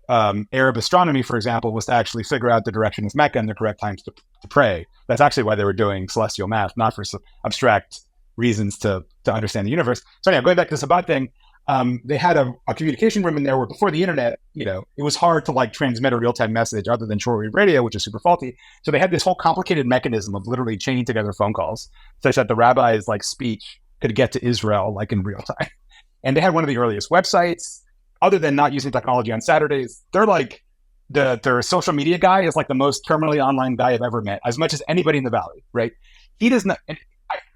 Arab astronomy, for example, was to actually figure out the direction of Mecca and the correct times to pray. That's actually why they were doing celestial math, not for abstract reasons to understand the universe. So anyhow, going back to this Chabad thing, they had a communication room in there where before the internet, it was hard to transmit a real-time message other than shortwave radio, which is super faulty. So they had this whole complicated mechanism of literally chaining together phone calls such that the rabbi's speech could get to Israel in real time. And they had one of the earliest websites. Other than not using technology on Saturdays, they're their social media guy is the most terminally online guy I've ever met, as much as anybody in the Valley, right? He does not.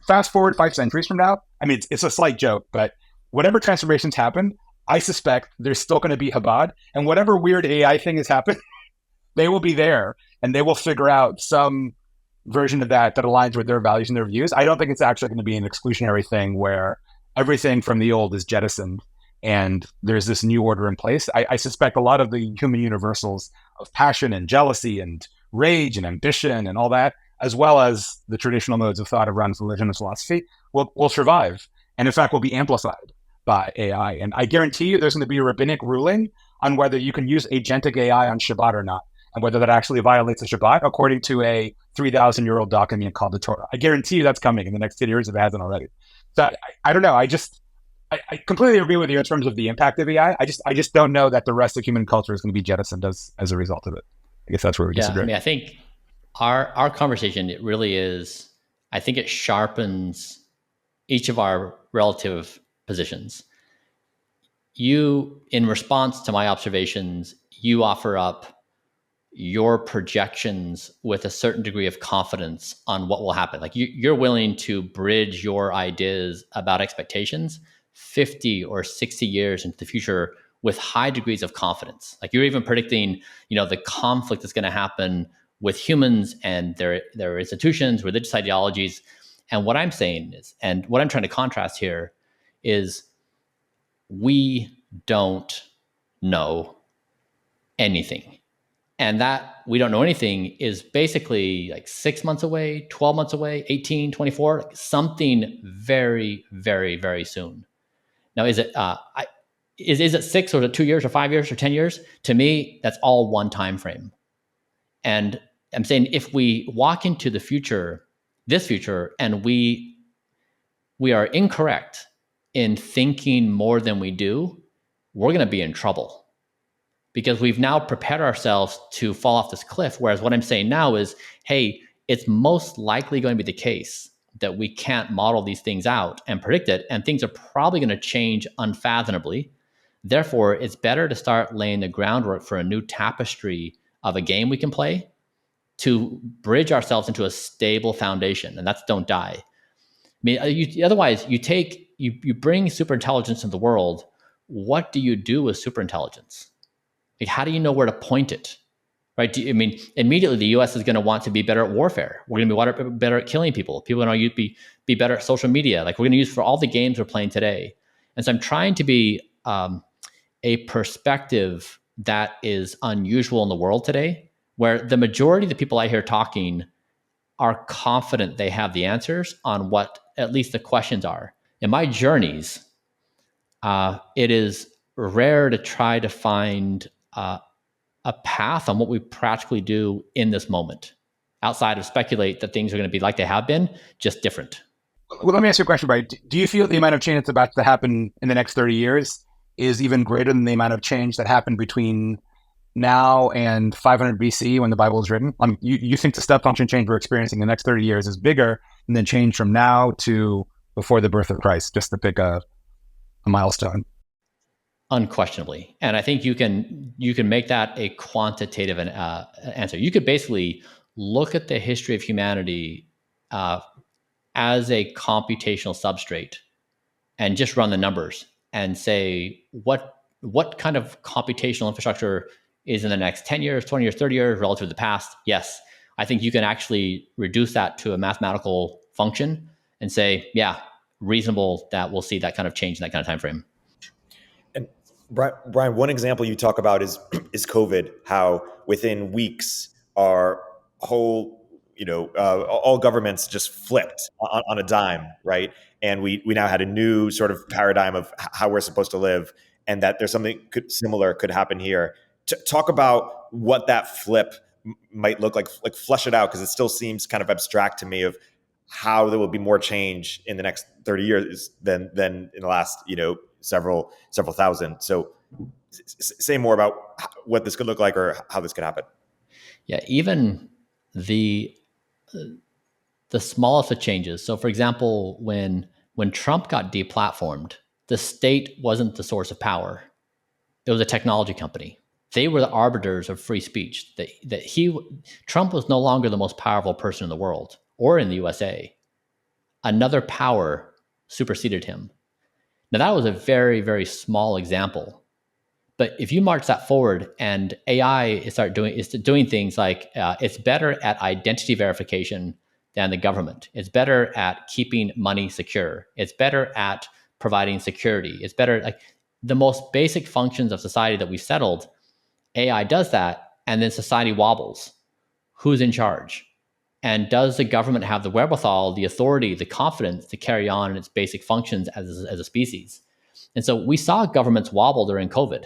Fast forward 5 centuries from now, I mean, it's a slight joke, but whatever transformations happen, I suspect there's still going to be Chabad, and whatever weird AI thing has happened, they will be there, and they will figure out some version of that aligns with their values and their views. I don't think it's actually going to be an exclusionary thing where everything from the old is jettisoned and there's this new order in place. I suspect a lot of the human universals of passion and jealousy and rage and ambition and all that, as well as the traditional modes of thought around religion and philosophy, will survive. And in fact, will be amplified by AI. And I guarantee you there's going to be a rabbinic ruling on whether you can use agentic AI on Shabbat or not, and whether that actually violates the Shabbat according to a 3,000-year-old document called the Torah. I guarantee you that's coming in the next 10 years if it hasn't already. So I don't know. I completely agree with you in terms of the impact of AI. I just don't know that the rest of human culture is going to be jettisoned as a result of it. I guess that's where we disagree. I mean, I think our conversation, it really is, I think it sharpens each of our relative positions. You, in response to my observations, you offer up your projections with a certain degree of confidence on what will happen. You're willing to bridge your ideas about expectations 50 or 60 years into the future with high degrees of confidence. You're even predicting, the conflict that's going to happen with humans and their institutions, religious ideologies. And what I'm saying is, and what I'm trying to contrast here is, we don't know anything. And that we don't know anything is basically 6 months away, 12 months away, 18, 24, something very, very, very soon. Now, is it 6 or is it 2 years or 5 years or 10 years? To me, that's all one time frame. And I'm saying if we walk into this future, and we are incorrect in thinking more than we do, we're going to be in trouble. Because we've now prepared ourselves to fall off this cliff. Whereas what I'm saying now is, hey, it's most likely going to be the case that we can't model these things out and predict it, and things are probably going to change unfathomably. Therefore, it's better to start laying the groundwork for a new tapestry of a game we can play to bridge ourselves into a stable foundation, and that's don't die. I mean, otherwise, you bring superintelligence into the world. What do you do with superintelligence? How do you know where to point it? right? I mean, immediately the U.S. is going to want to be better at warfare. We're going to be better at killing people. People are going to be better at social media. Like we're going to use for all the games we're playing today. And so I'm trying to be a perspective that is unusual in the world today, where the majority of the people I hear talking are confident they have the answers on what at least the questions are. In my journeys, it is rare to try to find a path on what we practically do in this moment, outside of speculate that things are going to be like they have been, just different. Well, let me ask you a question, Brian. Do you feel the amount of change that's about to happen in the next 30 years is even greater than the amount of change that happened between now and 500 BC when the Bible was written? You think the step function change we're experiencing in the next 30 years is bigger than the change from now to before the birth of Christ, just to pick a milestone? Unquestionably. And I think you can make that a quantitative answer. You could basically look at the history of humanity as a computational substrate and just run the numbers and say what kind of computational infrastructure is in the next 10 years, 20 years, 30 years relative to the past. Yes, I think you can actually reduce that to a mathematical function and say, yeah, reasonable that we'll see that kind of change in that kind of time frame. And Bryan, one example you talk about is COVID, how within weeks our whole, all governments just flipped on a dime, right? And we now had a new sort of paradigm of how we're supposed to live, and that there's something similar could happen here. Talk about what that flip might look like flesh it out, because it still seems kind of abstract to me of how there will be more change in the next 30 years than in the last, several thousand. So say more about what this could look like or how this could happen. Yeah, even the smallest of changes. So for example, when Trump got deplatformed, the state wasn't the source of power. It was a technology company. They were the arbiters of free speech. Trump was no longer the most powerful person in the world or in the USA. Another power superseded him. Now that was a very, very small example. But if you march that forward and AI is doing things like it's better at identity verification than the government. It's better at keeping money secure. It's better at providing security. It's better, like the most basic functions of society that we settled, AI does that, and then society wobbles. Who's in charge? And does the government have the wherewithal, the authority, the confidence to carry on in its basic functions as a species? And so we saw governments wobble during COVID.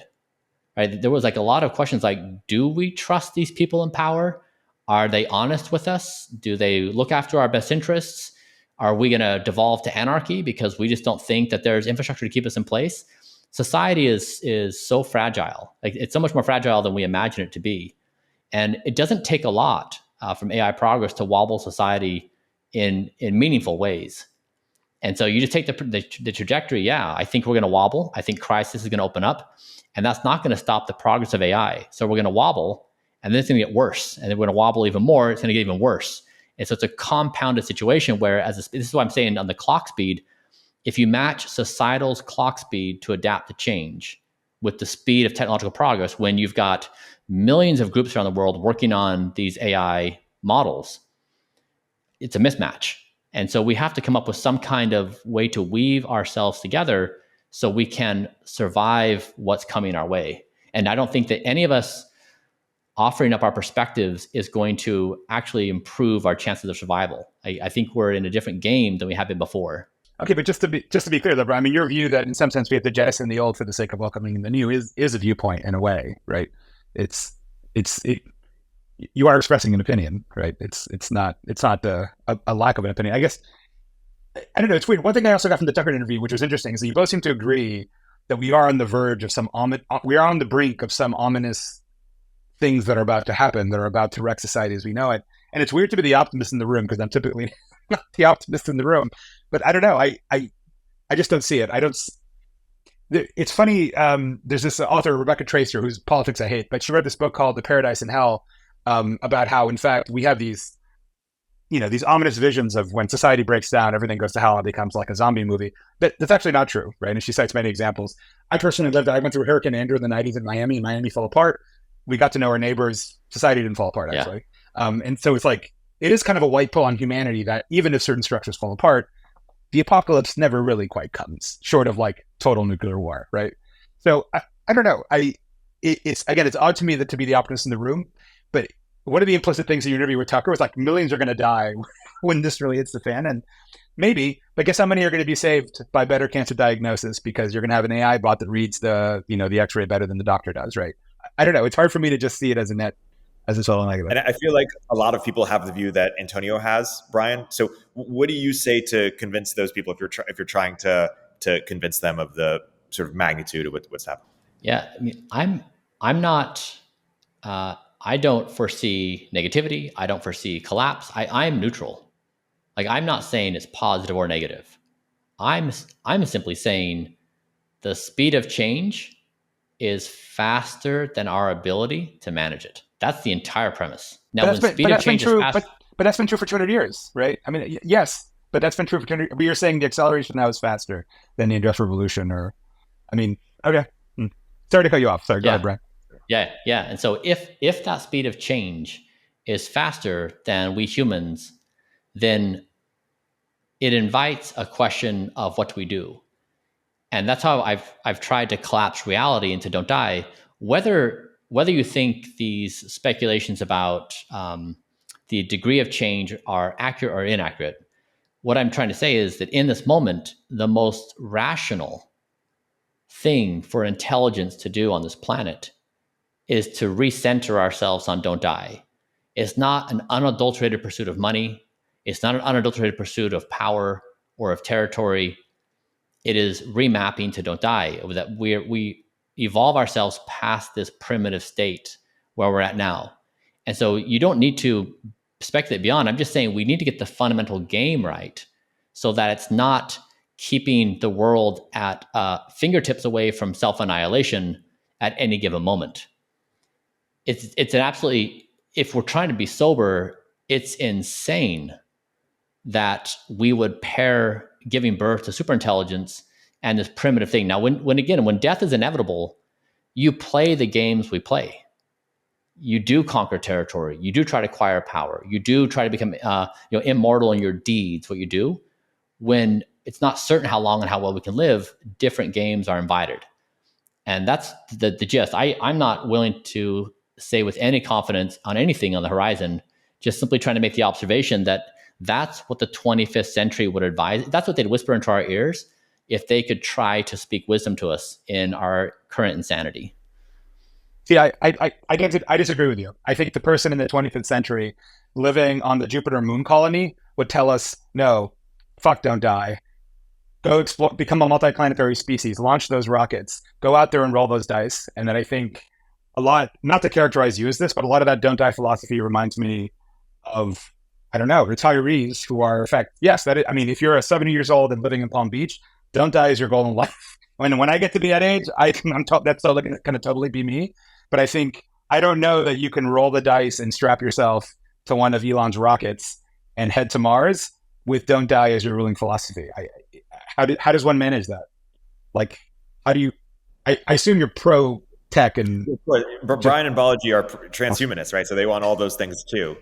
Right? There was like a lot of questions like, do we trust these people in power? Are they honest with us? Do they look after our best interests? Are we going to devolve to anarchy because we just don't think that there's infrastructure to keep us in place? Society is so fragile. Like it's so much more fragile than we imagine it to be. And it doesn't take a lot from AI progress to wobble society in meaningful ways. And so you just take the trajectory. Yeah, I think we're going to wobble. I think crisis is going to open up. And that's not going to stop the progress of AI. So we're going to wobble, and then it's going to get worse. And then we're going to wobble even more. It's going to get even worse. And so it's a compounded situation where, this is what I'm saying on the clock speed, if you match societal's clock speed to adapt to change with the speed of technological progress, when you've got millions of groups around the world working on these AI models, it's a mismatch. And so we have to come up with some kind of way to weave ourselves together so we can survive what's coming our way. And I don't think that any of us offering up our perspectives is going to actually improve our chances of survival. I think we're in a different game than we have been before. Okay, but just to be clear, though, Brian, I mean, your view that in some sense we have to jettison the old for the sake of welcoming the new is a viewpoint in a way, right? You are expressing an opinion, right? It's not a lack of an opinion. I guess, I don't know, it's weird. One thing I also got from the Tucker interview, which was interesting, is that you both seem to agree that we are on the verge of we are on the brink of some ominous things that are about to happen, that are about to wreck society as we know it. And it's weird to be the optimist in the room, because I'm typically not the optimist in the room. But I don't know. I just don't see it. It's funny. There's this author, Rebecca Tracer, whose politics I hate, but she wrote this book called The Paradise in Hell, about how, in fact, we have these ominous visions of when society breaks down, everything goes to hell and becomes like a zombie movie. But that's actually not true, right? And she cites many examples. I went through Hurricane Andrew in the 90s in Miami. Miami fell apart. we got to know our neighbors, society didn't fall apart, actually. And so it's like, it is kind of a white pill on humanity that even if certain structures fall apart, the apocalypse never really quite comes, short of like total nuclear war, right? So I don't know. It's odd to me that to be the optimist in the room, but one of the implicit things in your interview with Tucker was like millions are going to die when this really hits the fan, and maybe, but guess how many are going to be saved by better cancer diagnosis because you're going to have an AI bot that reads the X-ray better than the doctor does, right? I don't know. It's hard for me to just see it as a total negative. And I feel like a lot of people have the view that Antonio has, Bryan. So what do you say to convince those people if you're trying to convince them of the sort of magnitude of what's happening? Yeah, I mean, I'm not. I don't foresee negativity. I don't foresee collapse. I'm neutral. Like, I'm not saying it's positive or negative. I'm simply saying the speed of change is faster than our ability to manage it. That's the entire premise. Now, when speed of change is fast, but that's been true for 200 years, right? I mean, yes, but that's been true for 200. But you're saying the acceleration now is faster than the Industrial Revolution, or, I mean, okay. Sorry to cut you off. Sorry, go ahead, Bryan. Yeah. And so if that speed of change is faster than we humans, then it invites a question of what do we do? And that's how I've tried to collapse reality into don't die. Whether you think these speculations about the degree of change are accurate or inaccurate, what I'm trying to say is that in this moment, the most rational thing for intelligence to do on this planet is to recenter ourselves on don't die. It's not an unadulterated pursuit of money. It's not an unadulterated pursuit of power or of territory. It is remapping to don't die, that we evolve ourselves past this primitive state where we're at now. And so you don't need to speculate beyond. I'm just saying we need to get the fundamental game right so that it's not keeping the world at fingertips away from self-annihilation at any given moment. It's an absolutely, if we're trying to be sober, it's insane that we would pair giving birth to superintelligence and this primitive thing. Now, when death is inevitable, you play the games we play. You do conquer territory. You do try to acquire power. You do try to become immortal in your deeds, what you do. When it's not certain how long and how well we can live, different games are invited. And that's the gist. I'm not willing to say with any confidence on anything on the horizon, just simply trying to make the observation that that's what the 25th century would advise. That's what they'd whisper into our ears if they could try to speak wisdom to us in our current insanity. See, I disagree with you. I think the person in the 25th century living on the Jupiter moon colony would tell us, no, fuck, don't die. Go explore, become a multiplanetary species, launch those rockets, go out there and roll those dice. And then I think a lot, not to characterize you as this, but a lot of that don't die philosophy reminds me of, I don't know, retirees who are, in fact, yes, if you're 70 years old and living in Palm Beach, don't die is your goal in life. When I get to be that age, that's totally going to totally be me. But I don't know that you can roll the dice and strap yourself to one of Elon's rockets and head to Mars with don't die as your ruling philosophy. How does one manage that? Like, how do you? I assume you're pro tech and Bryan and Balaji are transhumanists, right? So they want all those things too.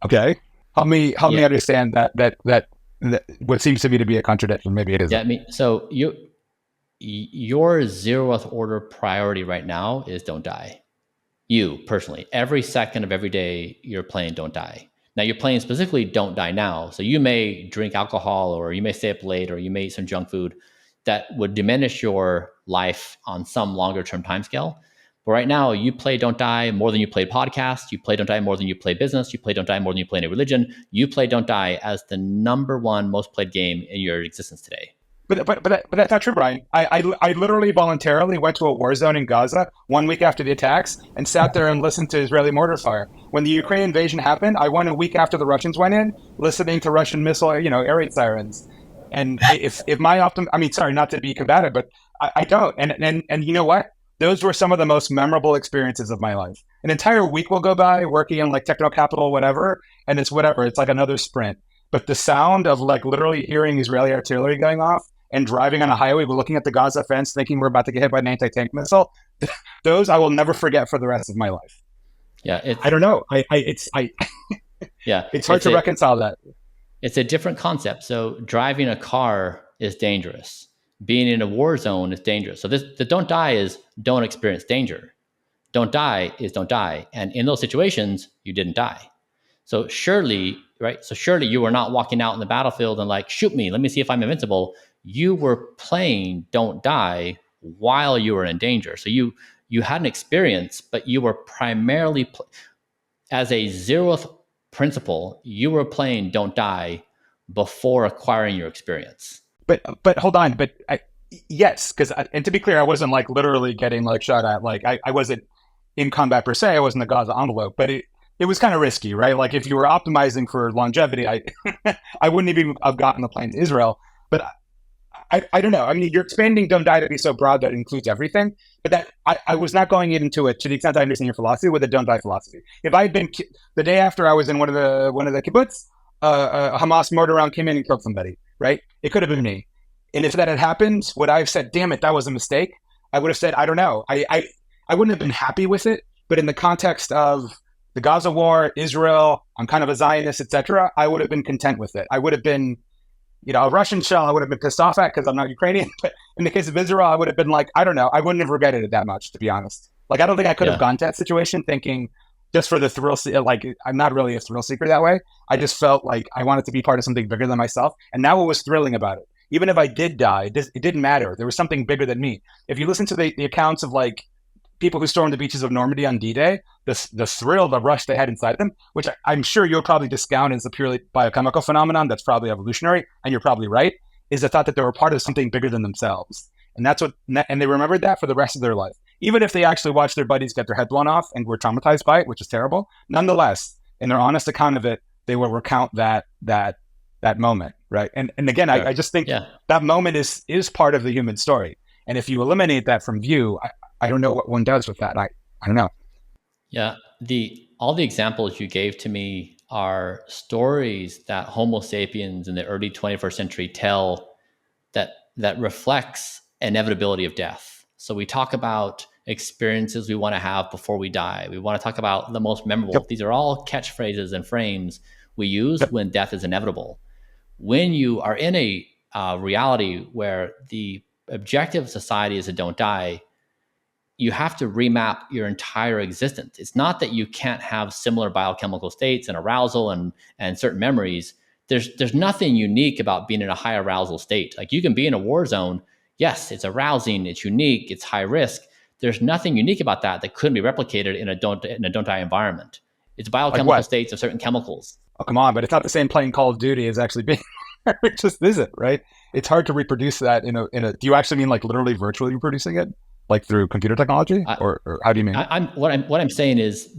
Okay, help me understand that what seems to me to be a contradiction. Maybe it isn't. Yeah, I mean, so your zeroth order priority right now is don't die. You personally, every second of every day you're playing don't die. Now you're playing specifically don't die now. So you may drink alcohol, or you may stay up late, or you may eat some junk food that would diminish your life on some longer term timescale. But right now you play don't die more than you play podcasts. You play don't die more than you play business. You play don't die more than you play any religion. You play don't die as the number one most played game in your existence today. But that's not true, Bryan. I literally voluntarily went to a war zone in Gaza 1 week after the attacks and sat there and listened to Israeli mortar fire. When the Ukraine invasion happened, I went a week after the Russians went in, listening to Russian missile, air raid sirens. And if my sorry, not to be combative, but I don't. And you know what? Those were some of the most memorable experiences of my life. An entire week will go by working in like techno capital, whatever, and it's whatever. It's like another sprint. But the sound of like literally hearing Israeli artillery going off and driving on a highway, we're looking at the Gaza fence, thinking we're about to get hit by an anti-tank missile. those I will never forget for the rest of my life. Yeah, I don't know. Yeah, it's hard to reconcile that. It's a different concept. So driving a car is dangerous. Being in a war zone is dangerous. So the don't die is don't experience danger. Don't die is don't die. And in those situations, you didn't die. So surely, right? So surely you were not walking out in the battlefield and like, shoot me, let me see if I'm invincible. You were playing don't die while you were in danger. So you had an experience, but you were primarily as a zeroth principle, you were playing don't die before acquiring your experience. But hold on, yes, because and to be clear, I wasn't like literally getting like shot at. Like I wasn't in combat per se. I wasn't a Gaza envelope, but it was kind of risky, right? Like if you were optimizing for longevity, I I wouldn't even have gotten the plane to Israel. But I don't know. I mean, you're expanding don't die to be so broad that it includes everything. But that I was not going into it to the extent I understand your philosophy with a don't die philosophy. If I had been the day after I was in one of the kibbutz, a Hamas mortar round came in and killed somebody, right? It could have been me. And if that had happened, would I have said, damn it, that was a mistake? I would have said, I don't know. I wouldn't have been happy with it. But in the context of the Gaza war, Israel, I'm kind of a Zionist, etc., I would have been content with it. I would have been, a Russian shell I would have been pissed off at because I'm not Ukrainian. But in the case of Israel, I would have been like, I don't know. I wouldn't have regretted it that much, to be honest. Like, I don't think I could have gone to that situation thinking just for the thrill, like, I'm not really a thrill seeker that way. I just felt like I wanted to be part of something bigger than myself. And now what was thrilling about it? Even if I did die, it didn't matter. There was something bigger than me. If you listen to the accounts of like people who stormed the beaches of Normandy on D-Day, the thrill, the rush they had inside them, which I'm sure you'll probably discount as a purely biochemical phenomenon that's probably evolutionary, and you're probably right, is the thought that they were part of something bigger than themselves. And and they remembered that for the rest of their life. Even if they actually watched their buddies get their head blown off and were traumatized by it, which is terrible, nonetheless, in their honest account of it, they will recount that moment, right? And again, I just think that moment is part of the human story. And if you eliminate that from view, I don't know what one does with that. I don't know. Yeah, all the examples you gave to me are stories that Homo sapiens in the early 21st century tell that reflects inevitability of death. So we talk about experiences we want to have before we die. We want to talk about the most memorable. Yep. These are all catchphrases and frames we use when death is inevitable. When you are in a reality where the objective of society is to don't die, you have to remap your entire existence. It's not that you can't have similar biochemical states and arousal and certain memories. There's nothing unique about being in a high arousal state. Like you can be in a war zone. Yes, it's arousing, it's unique, it's high risk. There's nothing unique about that couldn't be replicated in a don't die environment. It's biochemical like states of certain chemicals. Oh, come on, but it's not the same playing Call of Duty as actually being it just isn't, right? It's hard to reproduce that in a do you actually mean like literally virtually reproducing it? Like through computer technology, or how do you mean? What I'm saying is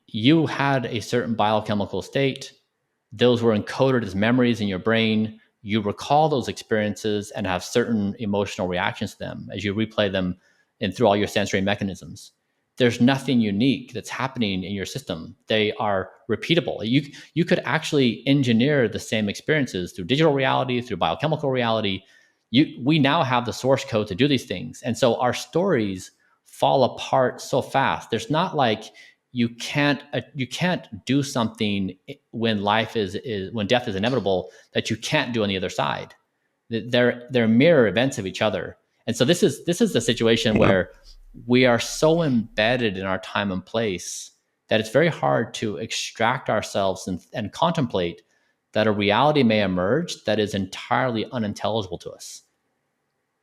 you had a certain biochemical state. Those were encoded as memories in your brain. You recall those experiences and have certain emotional reactions to them as you replay them and through all your sensory mechanisms. There's nothing unique that's happening in your system. They are repeatable. You could actually engineer the same experiences through digital reality, through biochemical reality. We now have the source code to do these things. And so our stories fall apart so fast. There's not like you can't do something when when death is inevitable that you can't do on the other side. They're mirror events of each other. And so this is the situation where we are so embedded in our time and place that it's very hard to extract ourselves and contemplate that a reality may emerge that is entirely unintelligible to us.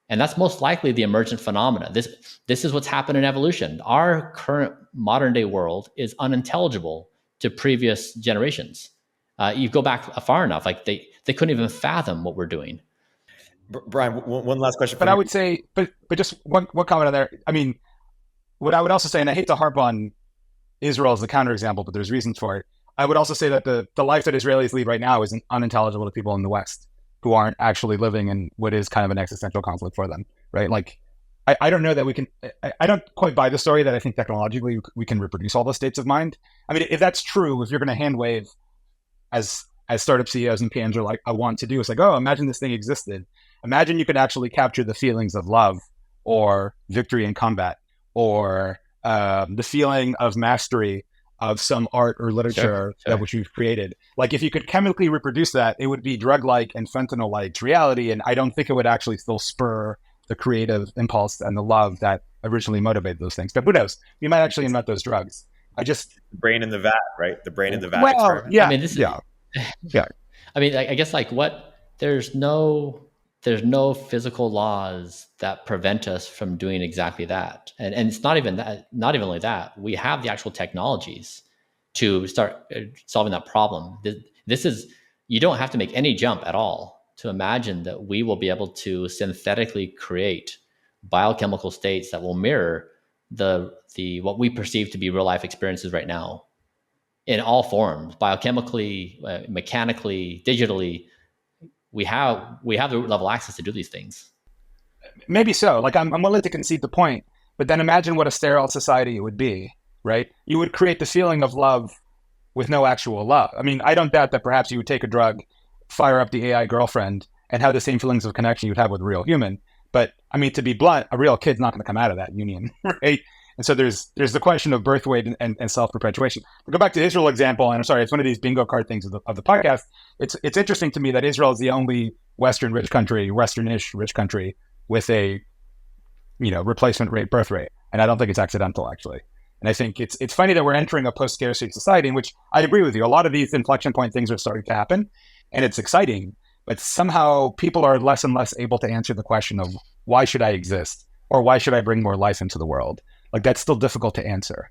And that's most likely the emergent phenomena. This is what's happened in evolution. Our current modern day world is unintelligible to previous generations. You go back far enough, like they couldn't even fathom what we're doing. Bryan, one last question. But I would say, but just one comment on there. I mean, what I would also say, and I hate to harp on Israel as the counterexample, but there's reasons for it. I would also say that the life that Israelis lead right now is unintelligible to people in the West who aren't actually living in what is kind of an existential conflict for them, right? Like, I don't know that we can, I don't quite buy the story that I think technologically we can reproduce all the states of mind. I mean, if that's true, if you're going to hand wave as startup CEOs and PMs are like, I want to do, it's like, oh, imagine this thing existed. Imagine you could actually capture the feelings of love or victory in combat or the feeling of mastery of some art or literature that which you've created. Like if you could chemically reproduce that, it would be drug-like and fentanyl-like reality. And I don't think it would actually still spur the creative impulse and the love that originally motivated those things. But who knows? We might actually invent those drugs. I just brain in the vat, right? The brain in the vat experiment. Yeah, I mean, yeah. I mean, I guess like there's no physical laws that prevent us from doing exactly that. And it's not even only that. We have the actual technologies to start solving that problem. This is, you don't have to make any jump at all to imagine that we will be able to synthetically create biochemical states that will mirror the what we perceive to be real life experiences right now in all forms, biochemically, mechanically, digitally. We have the root level access to do these things. Maybe so. Like I'm willing to concede the point, but then imagine what a sterile society it would be, right? You would create the feeling of love with no actual love. I mean, I don't doubt that perhaps you would take a drug, fire up the AI girlfriend, and have the same feelings of connection you'd have with a real human. But I mean, to be blunt, a real kid's not going to come out of that union, right? And so there's the question of birth weight and self-perpetuation. To go back to Israel example, and I'm sorry, it's one of these bingo card things of the podcast. It's interesting to me that Israel is the only Western-ish rich country with a replacement rate birth rate, and I don't think it's accidental actually. And I think it's funny that we're entering a post-scarcity society in which I agree with you. A lot of these inflection point things are starting to happen, and it's exciting. But somehow people are less and less able to answer the question of why should I exist or why should I bring more life into the world? Like that's still difficult to answer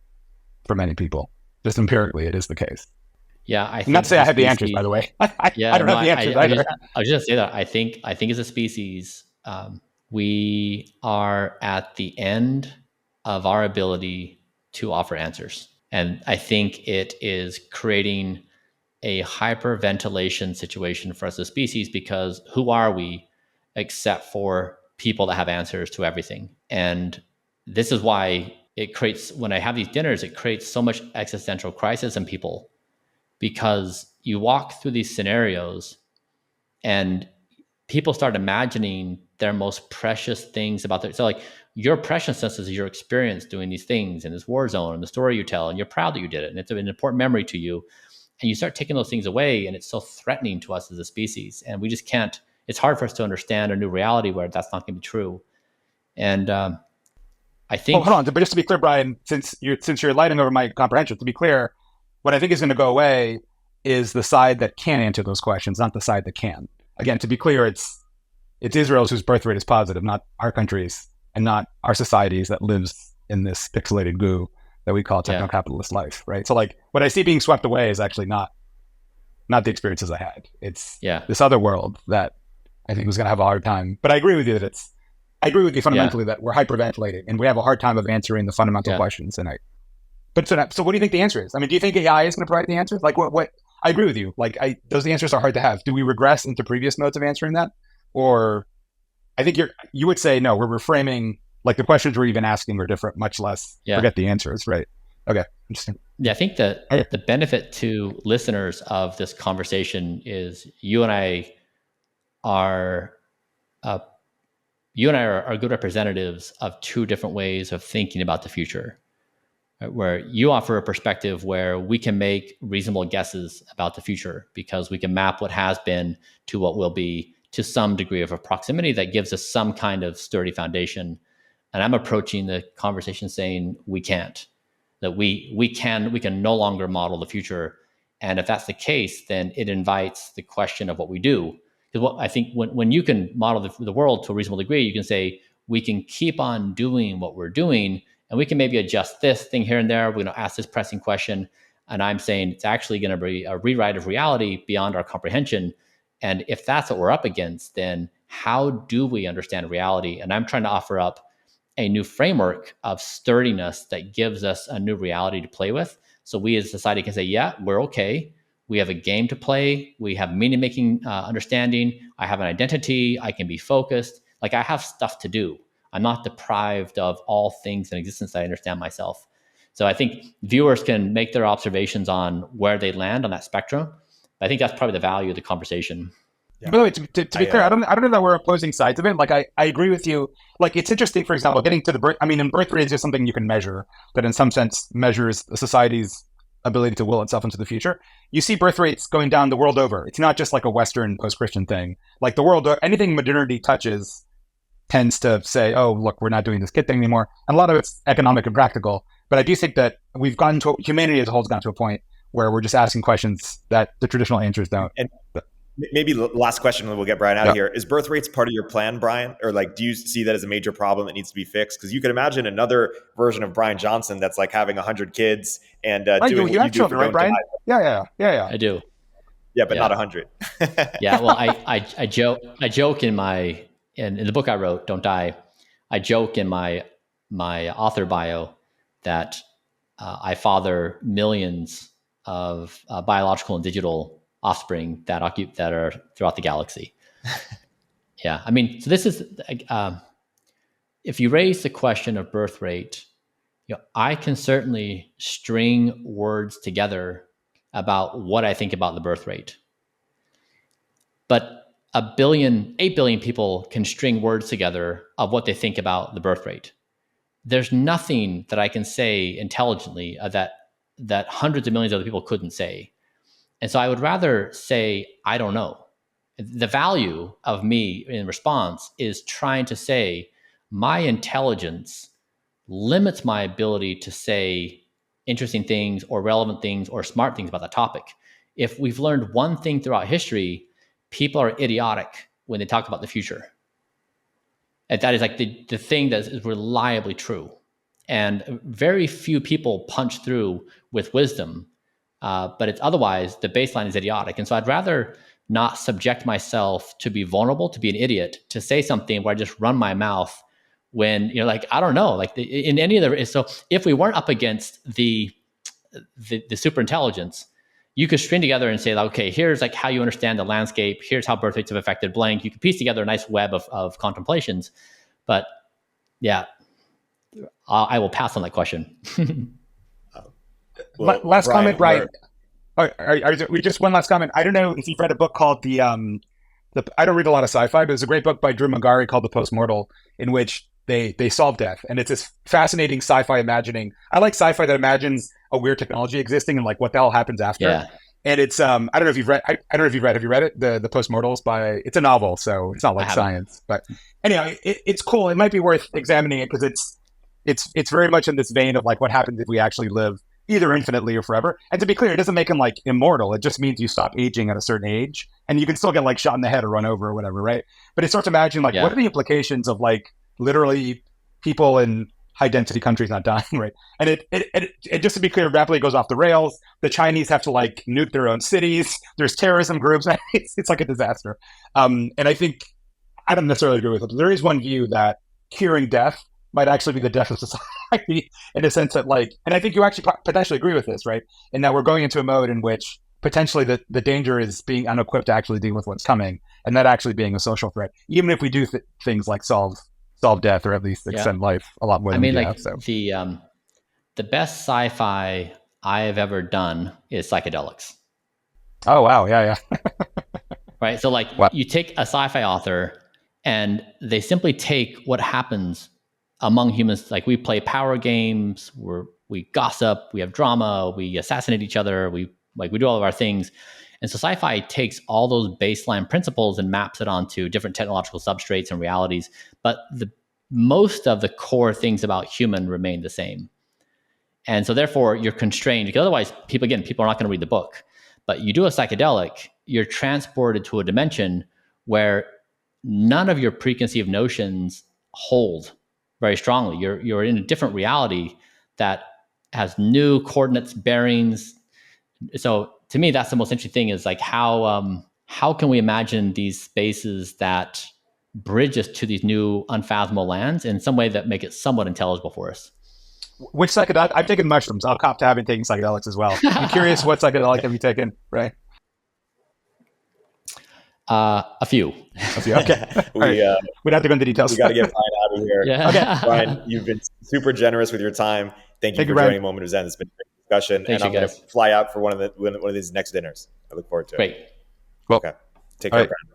for many people. Just empirically, it is the case. Yeah, I'm not saying I have the answers, by the way. I don't have the answers either. I was just gonna say that I think as a species, we are at the end of our ability to offer answers, and I think it is creating a hyperventilation situation for us as a species, because who are we except for people that have answers to everything? And this is why it creates, when I have these dinners, it creates so much existential crisis in people, because you walk through these scenarios and people start imagining their most precious things about their, so like your preciousness is your experience doing these things in this war zone and the story you tell, and you're proud that you did it, and it's an important memory to you. And you start taking those things away, and it's so threatening to us as a species. And we just can't, it's hard for us to understand a new reality where that's not going to be true. And I think... Well, hold on, but just to be clear, Bryan, since you're lighting over my comprehension, to be clear, what I think is going to go away is the side that can't answer those questions, not the side that can. Again, to be clear, it's Israel's whose birth rate is positive, not our countries and not our societies that lives in this pixelated goo that we call techno-capitalist life, right? So like what I see being swept away is actually not the experiences I had. It's this other world that I think was going to have a hard time. But I agree with you that I agree with you fundamentally that we're hyperventilating and we have a hard time of answering the fundamental questions. And so what do you think the answer is? I mean, do you think AI is going to provide the answers? Like what? I agree with you. Like those answers are hard to have. Do we regress into previous modes of answering that? Or I think you would say, no, we're reframing, like the questions we're even asking are different, much less forget the answers, right? Okay, interesting. Yeah, I think that the benefit to listeners of this conversation is you and I are good representatives of two different ways of thinking about the future, right? Where you offer a perspective where we can make reasonable guesses about the future because we can map what has been to what will be to some degree of a proximity that gives us some kind of sturdy foundation. And I'm approaching the conversation saying we can't, that we can no longer model the future. And if that's the case, then it invites the question of what we do. Because what I think when you can model the world to a reasonable degree, you can say we can keep on doing what we're doing, and we can maybe adjust this thing here and there. We're going to ask this pressing question, and I'm saying it's actually going to be a rewrite of reality beyond our comprehension. And if that's what we're up against, then how do we understand reality? And I'm trying to offer up a new framework of sturdiness that gives us a new reality to play with. So we as a society can say, yeah, we're okay. We have a game to play. We have meaning-making understanding. I have an identity. I can be focused. Like I have stuff to do. I'm not deprived of all things in existence that I understand myself. So I think viewers can make their observations on where they land on that spectrum. But I think that's probably the value of the conversation. Yeah. By the way, to be clear, I don't know that we're opposing sides of it. Like, I agree with you. Like, it's interesting, for example, getting to the birth. I mean, in birth rate is just something you can measure, that in some sense measures a society's ability to will itself into the future. You see birth rates going down the world over. It's not just like a Western post-Christian thing. Like the world, anything modernity touches tends to say, oh, look, we're not doing this kid thing anymore. And a lot of it's economic and practical. But I do think that humanity as a whole has gotten to a point where we're just asking questions that the traditional answers don't. And maybe last question, and we'll get Bryan out of here. Is birth rates part of your plan, Bryan? Or like, do you see that as a major problem that needs to be fixed? Because you could imagine another version of Bryan Johnson that's like having 100 kids and doing you have children, right, Bryan? Yeah. I do. Yeah, but not 100. Yeah, well, I joke in the book I wrote, Don't Die. I joke in my author bio that I father millions of biological and digital offspring that are throughout the galaxy. Yeah, I mean, so this is if you raise the question of birth rate, I can certainly string words together about what I think about the birth rate, but 8 billion people can string words together of what they think about the birth rate. There's nothing that I can say intelligently that hundreds of millions of other people couldn't say. And so I would rather say, I don't know. The value of me in response is trying to say my intelligence limits my ability to say interesting things or relevant things or smart things about the topic. If we've learned one thing throughout history, people are idiotic when they talk about the future. And that is like the thing that is reliably true. And very few people punch through with wisdom. But it's otherwise, the baseline is idiotic. And so I'd rather not subject myself to be vulnerable, to be an idiot, to say something where I just run my mouth when, like, I don't know, like in any other. So if we weren't up against the super intelligence, you could string together and say, like, okay, here's like how you understand the landscape. Here's how birth rates have affected blank. You can piece together a nice web of contemplations. But yeah, I will pass on that question. Well, last comment, Bryan. We just one last comment. I don't know if you've read a book called I don't read a lot of sci-fi, but there's a great book by Drew Magari called The Postmortal, in which they solve death, and it's this fascinating sci-fi imagining. I like sci-fi that imagines a weird technology existing and like what the hell happens after. Yeah. And it's I don't know if you've read. I don't know if you've read. Have you read it? The Postmortals by. It's a novel, so it's not like science. But anyhow, it's cool. It might be worth examining it because it's very much in this vein of like what happens if we actually live either infinitely or forever. And to be clear, it doesn't make him like immortal. It just means you stop aging at a certain age, and you can still get like shot in the head or run over or whatever, right? But it starts to imagine like what are the implications of like literally people in high density countries not dying, right? And it just to be clear, rapidly goes off the rails. The Chinese have to like nuke their own cities. There's terrorism groups. It's like a disaster. And I think I don't necessarily agree with it, but there is one view that curing death might actually be the death of society in a sense that like, and I think you actually potentially agree with this, right? And now we're going into a mode in which potentially the danger is being unequipped to actually deal with what's coming, and that actually being a social threat, even if we do things like solve death or at least extend life a lot more than the best sci-fi I have ever done is psychedelics. Oh, wow. Yeah. Right. So like you take a sci-fi author and they simply take what happens among humans. Like we play power games, we gossip, we have drama, we assassinate each other, we do all of our things. And so sci-fi takes all those baseline principles and maps it onto different technological substrates and realities. But most of the core things about human remain the same. And so therefore you're constrained, because otherwise people are not going to read the book. But you do a psychedelic, you're transported to a dimension where none of your preconceived notions hold very strongly. You're in a different reality that has new coordinates, bearings. So to me, that's the most interesting thing is like how can we imagine these spaces that bridge us to these new unfathomable lands in some way that make it somewhat intelligible for us. Which psychedelic? I've taken mushrooms. I'll cop to having taken psychedelics as well. I'm curious, what psychedelic have you taken, Ray? A few. Okay. We'd have to go into details. We got to get Bryan out of here. Yeah. Okay. Bryan, you've been super generous with your time. Thank you for joining Moment of Zen. It's been a great discussion. Thanks, and I'm going to fly out for one of these next dinners. I look forward to it. Great. Cool. Okay. Take care, Bryan.